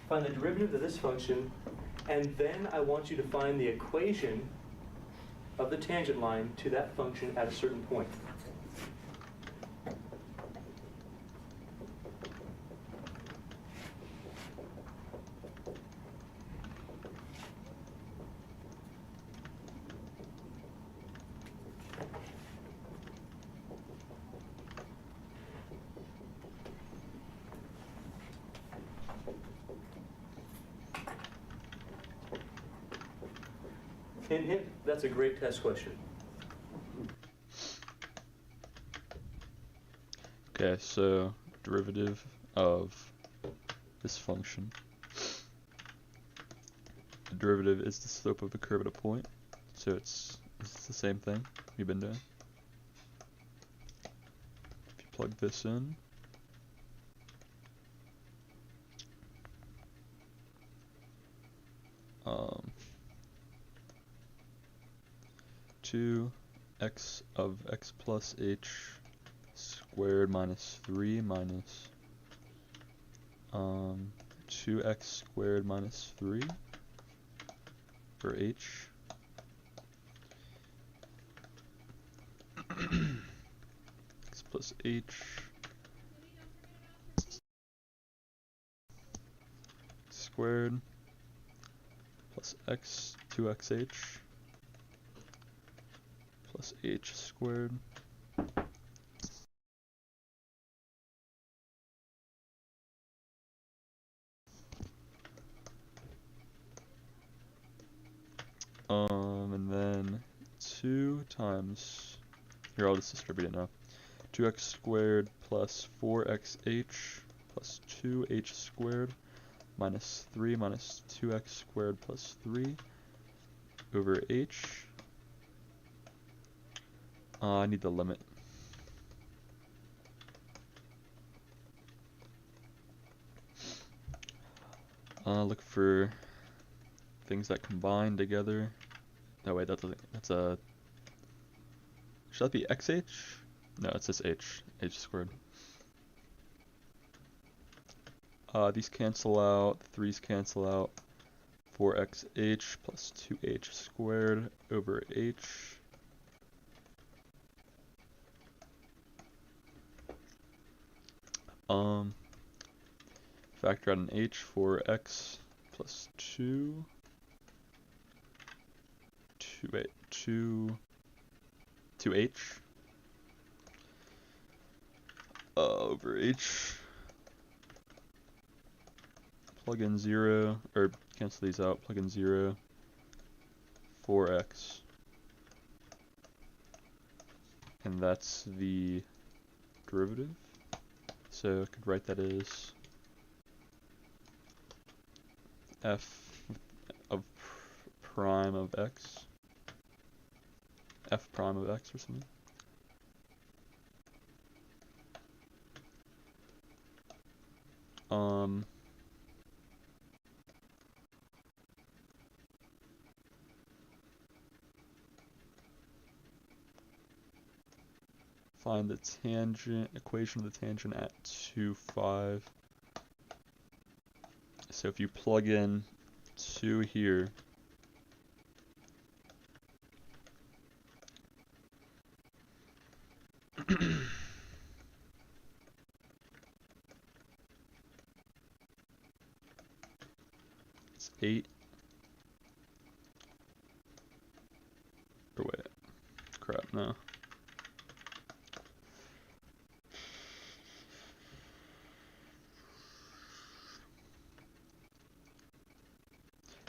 Find the derivative of this function, and then I want you to find the equation of the tangent line to that function at a certain point. Hint, hint, that's a great test question. Okay, so derivative of this function. The derivative is the slope of the curve at a point, so it's the same thing we've been doing. If you plug this in, 2x of x plus h squared minus 3 minus 2x squared minus 3 for h x plus h squared plus x 2xh plus h squared and then 2 times, here I'll just distribute it now, 2x squared plus 4xh plus 2h squared minus 3 minus 2x squared plus 3 over h. I need the limit. Look for things that combine together. No, wait, that's a, should that be xh? No, it's just h squared. These cancel out, the 3's cancel out. 4xh plus 2h squared over h. Factor out an h for x plus 2h over h. Plug in 0, or cancel these out, plug in 0, 4x. And that's the derivative. So I could write that as f of prime of x, f prime of x or something. Find the tangent, equation of the tangent at 2, 5. So if you plug in 2 here, it's 8. Or wait, crap, no.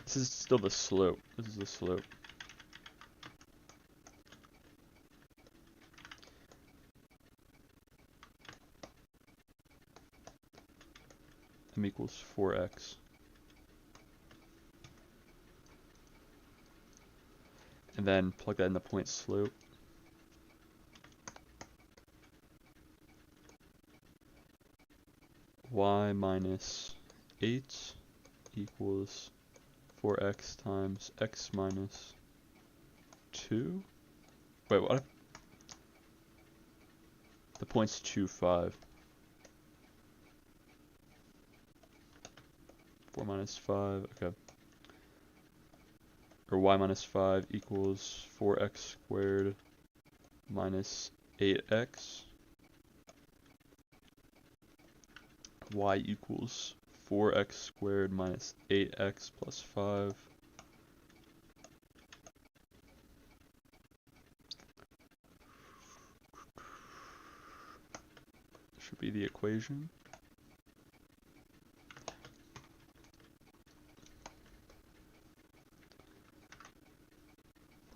This is still the slope. This is the slope. M equals 4x. And then plug that in the point slope. Y minus 8 equals 4x times x minus 2. Wait, what? The point's 2, 5. 4 minus 5, okay. Or y minus 5 equals 4x squared minus 8x. Y equals 4x squared minus 8x plus 5. Should be the equation.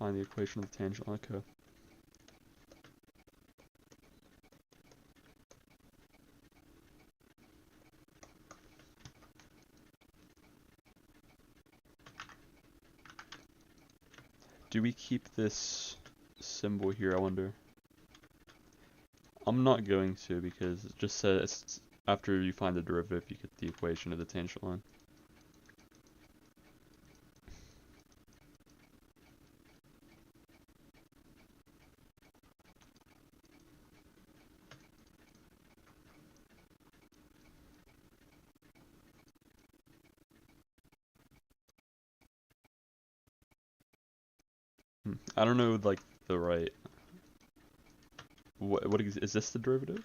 find the equation of the tangent line. Okay. Do we keep this symbol here, I wonder? I'm not going to, because it just says after you find the derivative, you get the equation of the tangent line. I don't know, like, the right. What is this the derivative?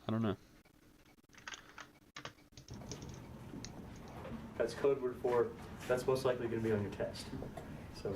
I don't know. That's code word for, that's most likely going to be on your test. So.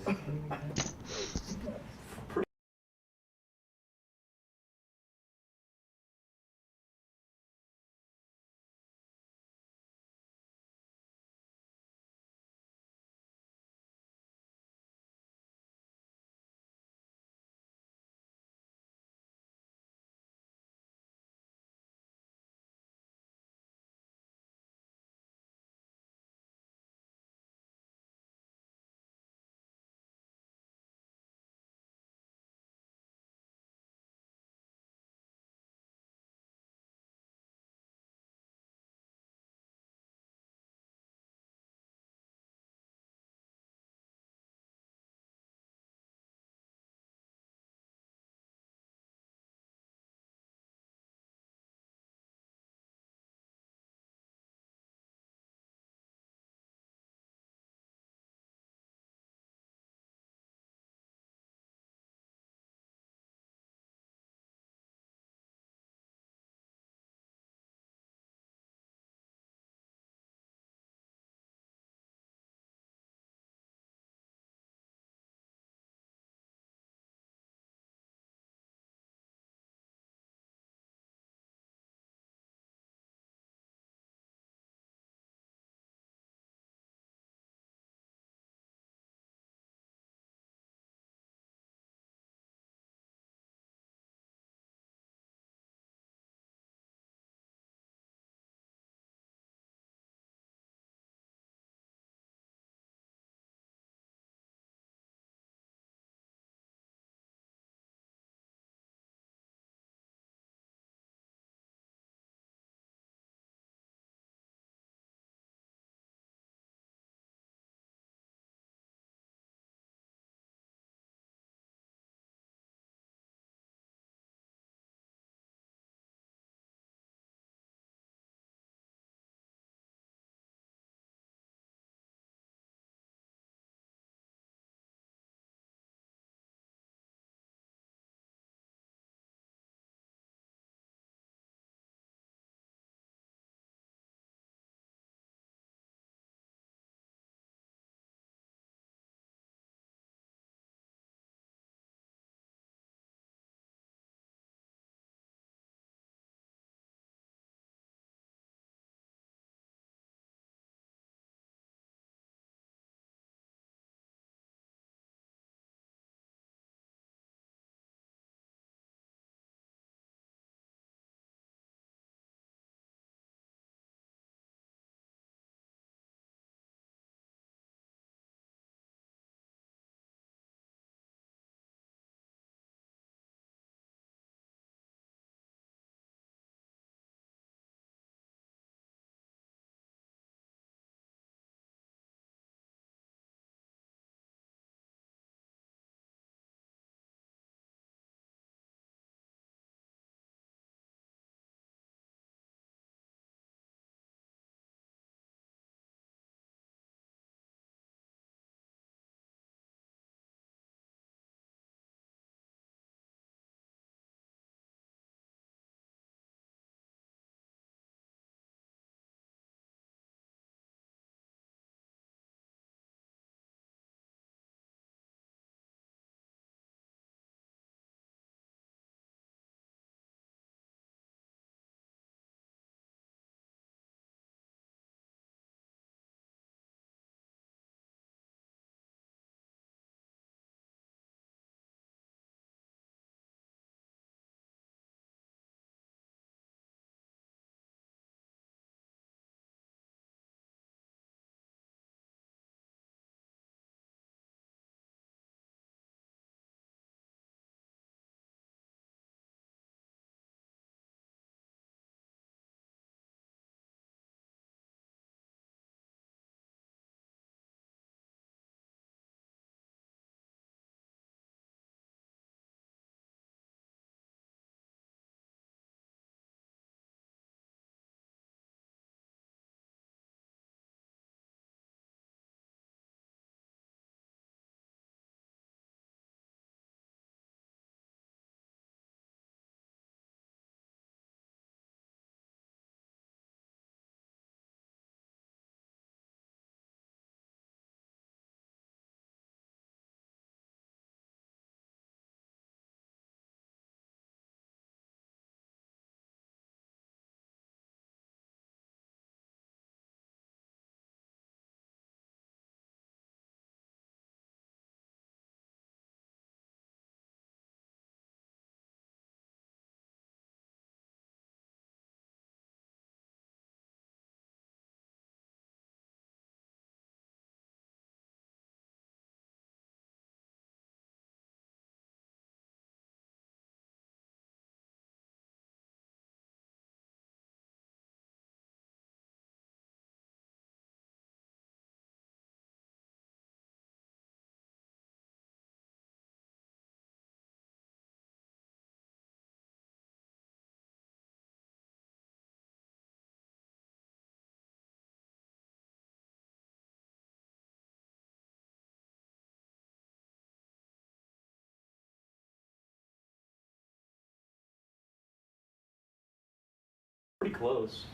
pretty close.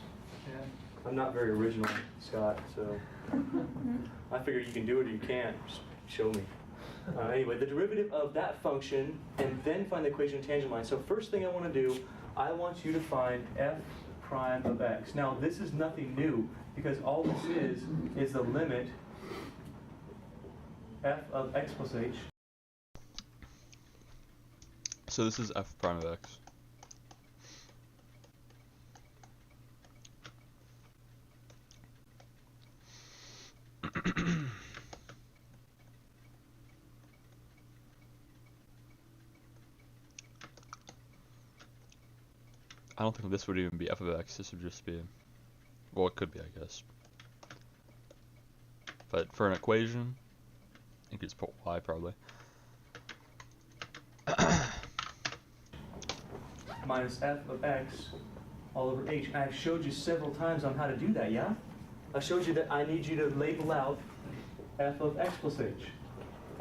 Yeah. I'm not very original, Scott, so I figure you can do it or you can't. Just show me. Anyway, the derivative of that function, and then find the equation of tangent line. So first thing I want to do, I want you to find f prime of x. Now this is nothing new, because all this is the limit f of x plus h. So this is f prime of x. I don't think this would even be f of x, this would just be, well, it could be, I guess. But for an equation, you could just put y probably. Minus f of x all over h. And I've showed you several times on how to do that, yeah? I showed you that I need you to label out f of x plus h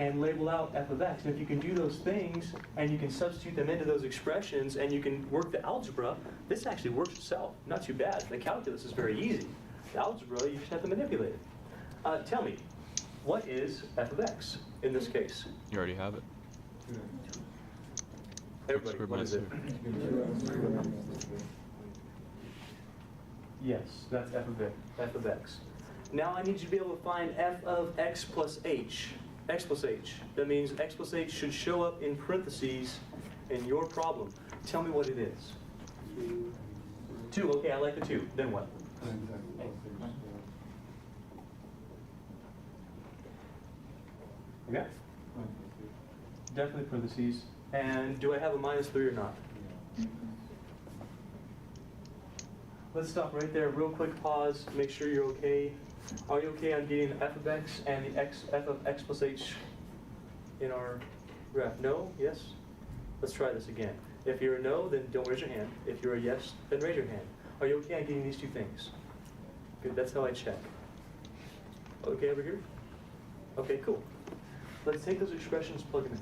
and label out f of x. And if you can do those things and you can substitute them into those expressions and you can work the algebra, this actually works itself. Not too bad. The calculus is very easy. The algebra, you just have to manipulate it. Tell me, what is f of x in this case? You already have it. Everybody, what is it? Yes, that's f of x. Now I need you to be able to find f of x plus h. X plus h. That means x plus h should show up in parentheses in your problem. Tell me what it is. 2. Okay, I like the 2. Then what? Okay. Definitely parentheses. And do I have a minus 3 or not? Let's stop right there. Real quick pause. Make sure you're okay. Are you okay on getting the f of x and the f of x plus h in our graph? No? Yes? Let's try this again. If you're a no, then don't raise your hand. If you're a yes, then raise your hand. Are you okay on getting these two things? Good, that's how I check. Okay over here? Okay, cool. Let's take those expressions, plug them in.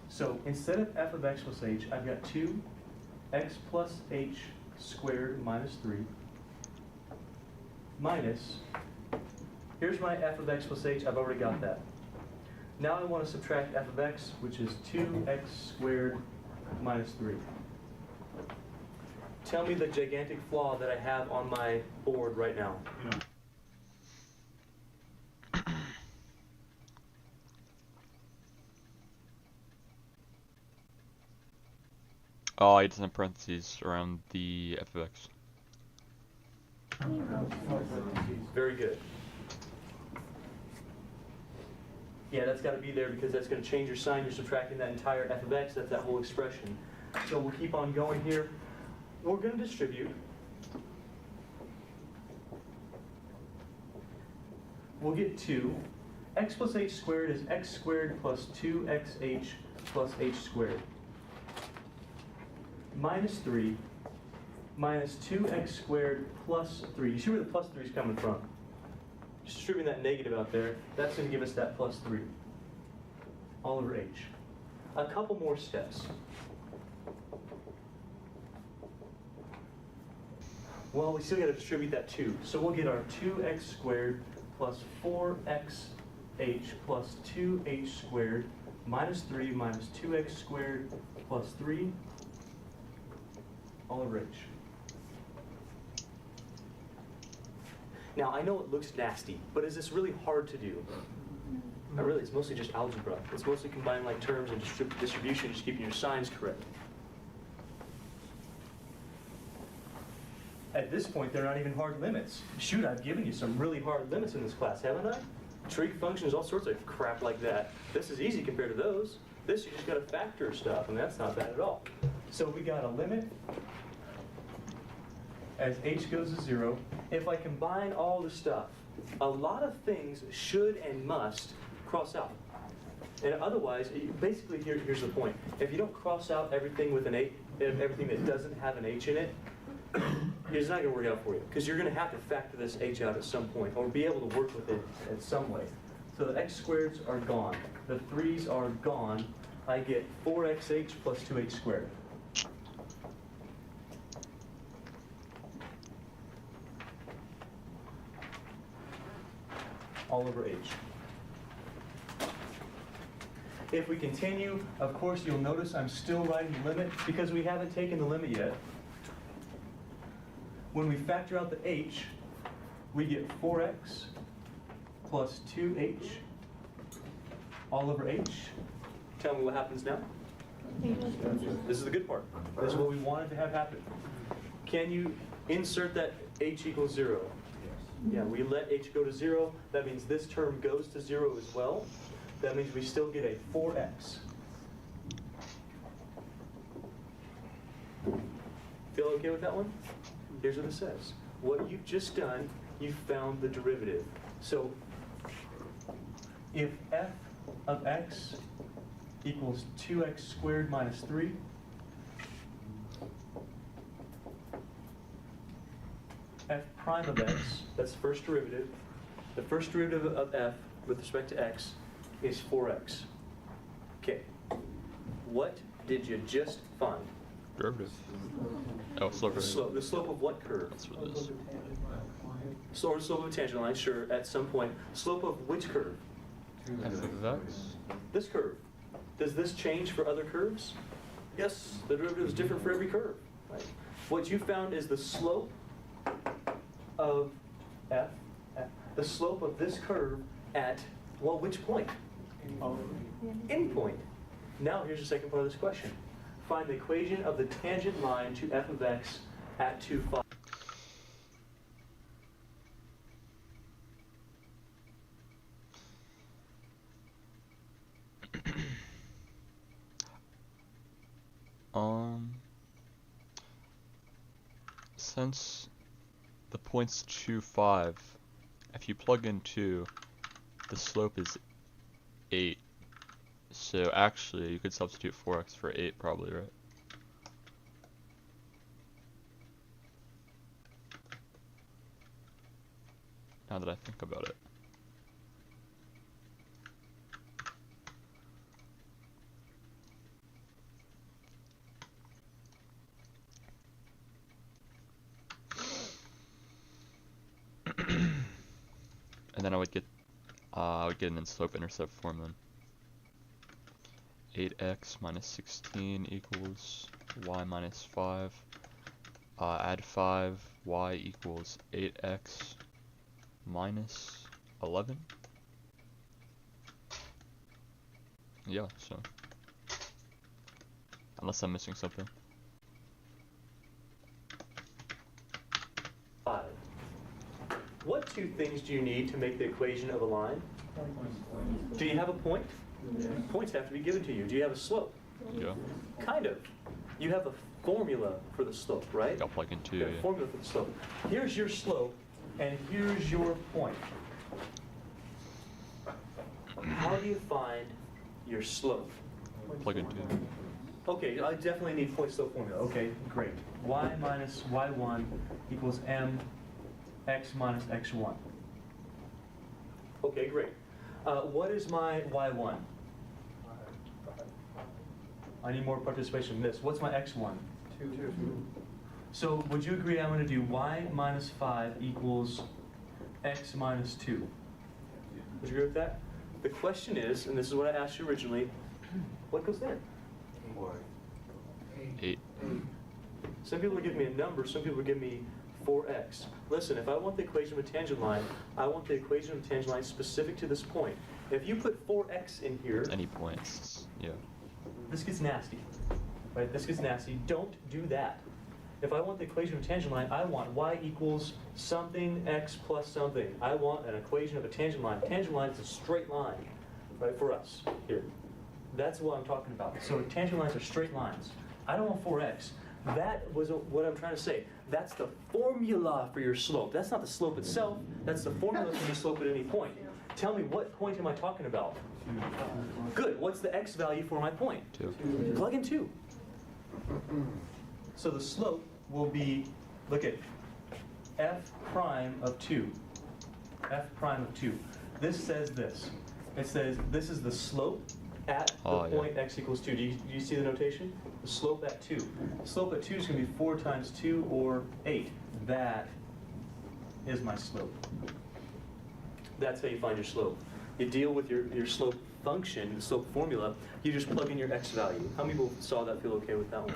So instead of f of x plus h, I've got 2x plus h squared minus 3 minus, here's my f of x plus h, I've already got that. Now I want to subtract f of x, which is 2x squared minus 3. Tell me the gigantic flaw that I have on my board right now. Oh, I did some parentheses around the f of x. Very good. Yeah, that's got to be there because that's going to change your sign. You're subtracting that entire f of x. That's that whole expression. So we'll keep on going here. We're going to distribute. We'll get 2. X plus h squared is x squared plus 2xh plus h squared. Minus 3 minus 2x squared plus 3. You see where the plus 3 is coming from? Just distributing that negative out there, that's going to give us that plus 3 all over h. A couple more steps. Well, we still got to distribute that 2. So we'll get our 2x squared plus 4xh plus 2h squared minus 3 minus 2x squared plus 3 all over h. Now, I know it looks nasty, but is this really hard to do? Not really. It's mostly just algebra. It's mostly combining like terms and distribution, just keeping your signs correct. At this point, they're not even hard limits. Shoot, I've given you some really hard limits in this class, haven't I? Trig functions, all sorts of crap like that. This is easy compared to those. This, you just got to factor stuff, and that's not bad at all. So we got a limit as h goes to 0. If I combine all the stuff, a lot of things should and must cross out. And otherwise, basically, here's the point. If you don't cross out everything with an h, everything that doesn't have an h in it, it's not going to work out for you. Because you're going to have to factor this h out at some point, or be able to work with it in some way. So the x squareds are gone. The 3's are gone. I get 4xh plus 2h squared. All over h. If we continue, of course, you'll notice I'm still writing the limit because we haven't taken the limit yet. When we factor out the h, we get 4x plus 2h all over h. Tell me what happens now. This is the good part. This is what we wanted to have happen. Can you insert that h equals 0? Yeah, we let h go to 0. That means this term goes to 0 as well. That means we still get a 4x. Feel okay with that one? Here's what it says. What you've just done, you found the derivative. So if f of x equals 2x squared minus 3, f prime of x, that's the first derivative. The first derivative of f with respect to x is 4x. Okay. What did you just find? Derivative. Oh, slope. The slope. The slope of what curve? That's what it is. Slope of a tangent line, sure, at some point. Slope of which curve? F of x. This curve. Does this change for other curves? Yes, the derivative is different for every curve. Right? What you found is the slope of f, the slope of this curve at, well, which point? End point. Now here's the second part of this question. Find the equation of the tangent line to f of x at 2, 5. Since the point's 2, 5, if you plug in 2, the slope is 8. So actually, you could substitute 4x for 8 probably, right? Now that I think about it. And then I would get an slope-intercept form then. 8x minus 16 equals y minus 5. Add 5, y equals 8x minus 11. Yeah, so. Unless I'm missing something. 5. What two things do you need to make the equation of a line? Do you have a point? Points have to be given to you. Do you have a slope? Yeah. Kind of. You have a formula for the slope, right? I'll plug in 2, You have a formula for the slope. Here's your slope, and here's your point. How do you find your slope? Plug in 2. Okay, I definitely need point slope formula. Okay, great. Y minus y1 equals m x minus x1. Okay, great. What is my y1? I need more participation in this. What's my x1? 2. So would you agree I'm going to do y minus 5 equals x minus 2? Would you agree with that? The question is, and this is what I asked you originally, what goes there? 8. Some people would give me a number, some people would give me 4x. Listen, if I want the equation of a tangent line, I want the equation of a tangent line specific to this point. If you put 4x in here, Any points. Yeah. this gets nasty. Right? This gets nasty. Don't do that. If I want the equation of a tangent line, I want y equals something x plus something. I want an equation of a tangent line. Tangent line is a straight line, right, for us here. That's what I'm talking about. So tangent lines are straight lines. I don't want 4x. That was what I'm trying to say. That's the formula for your slope. That's not the slope itself. That's the formula for your slope at any point. Tell me, what point am I talking about? Good. What's the x value for my point? 2. Plug in 2. So the slope will be, look at f prime of 2. F prime of 2. this says this. It says this is the slope at the Oh, yeah. point x equals 2. Do you see the notation? The slope at 2. The slope at 2 is going to be 4 times 2 or 8. That is my slope. That's how you find your slope. You deal with your slope function, the slope formula, you just plug in your x value. How many people saw that, feel okay with that one?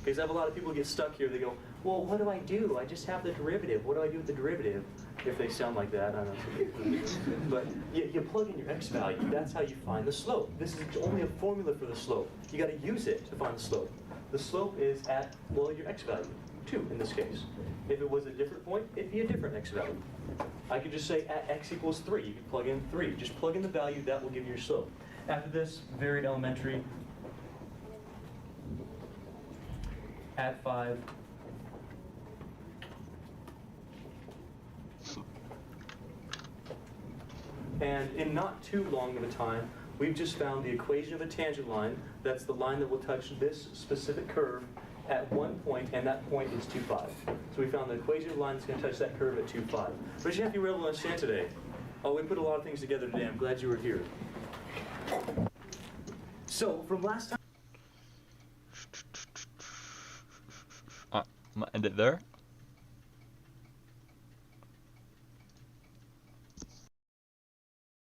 Because I have a lot of people get stuck here, they go, well, what do I do? I just have the derivative. What do I do with the derivative? If they sound like that, I don't know. But you plug in your x value, that's how you find the slope. This is only a formula for the slope. You got to use it to find the slope. The slope is at, well, your x value, 2 in this case. If it was a different point, it'd be a different x value. I could just say at x equals 3. You could plug in 3. Just plug in the value, that will give you your slope. After this, very elementary. Add 5. And in not too long of a time, we've just found the equation of a tangent line. That's the line that will touch this specific curve at one point, and that point is 2, 5. So we found the equation of the line that's going to touch that curve at 2, 5. Raise your hand if you were able to understand today. Oh, we put a lot of things together today. I'm glad you were here. So from last time. I'm gonna end it there.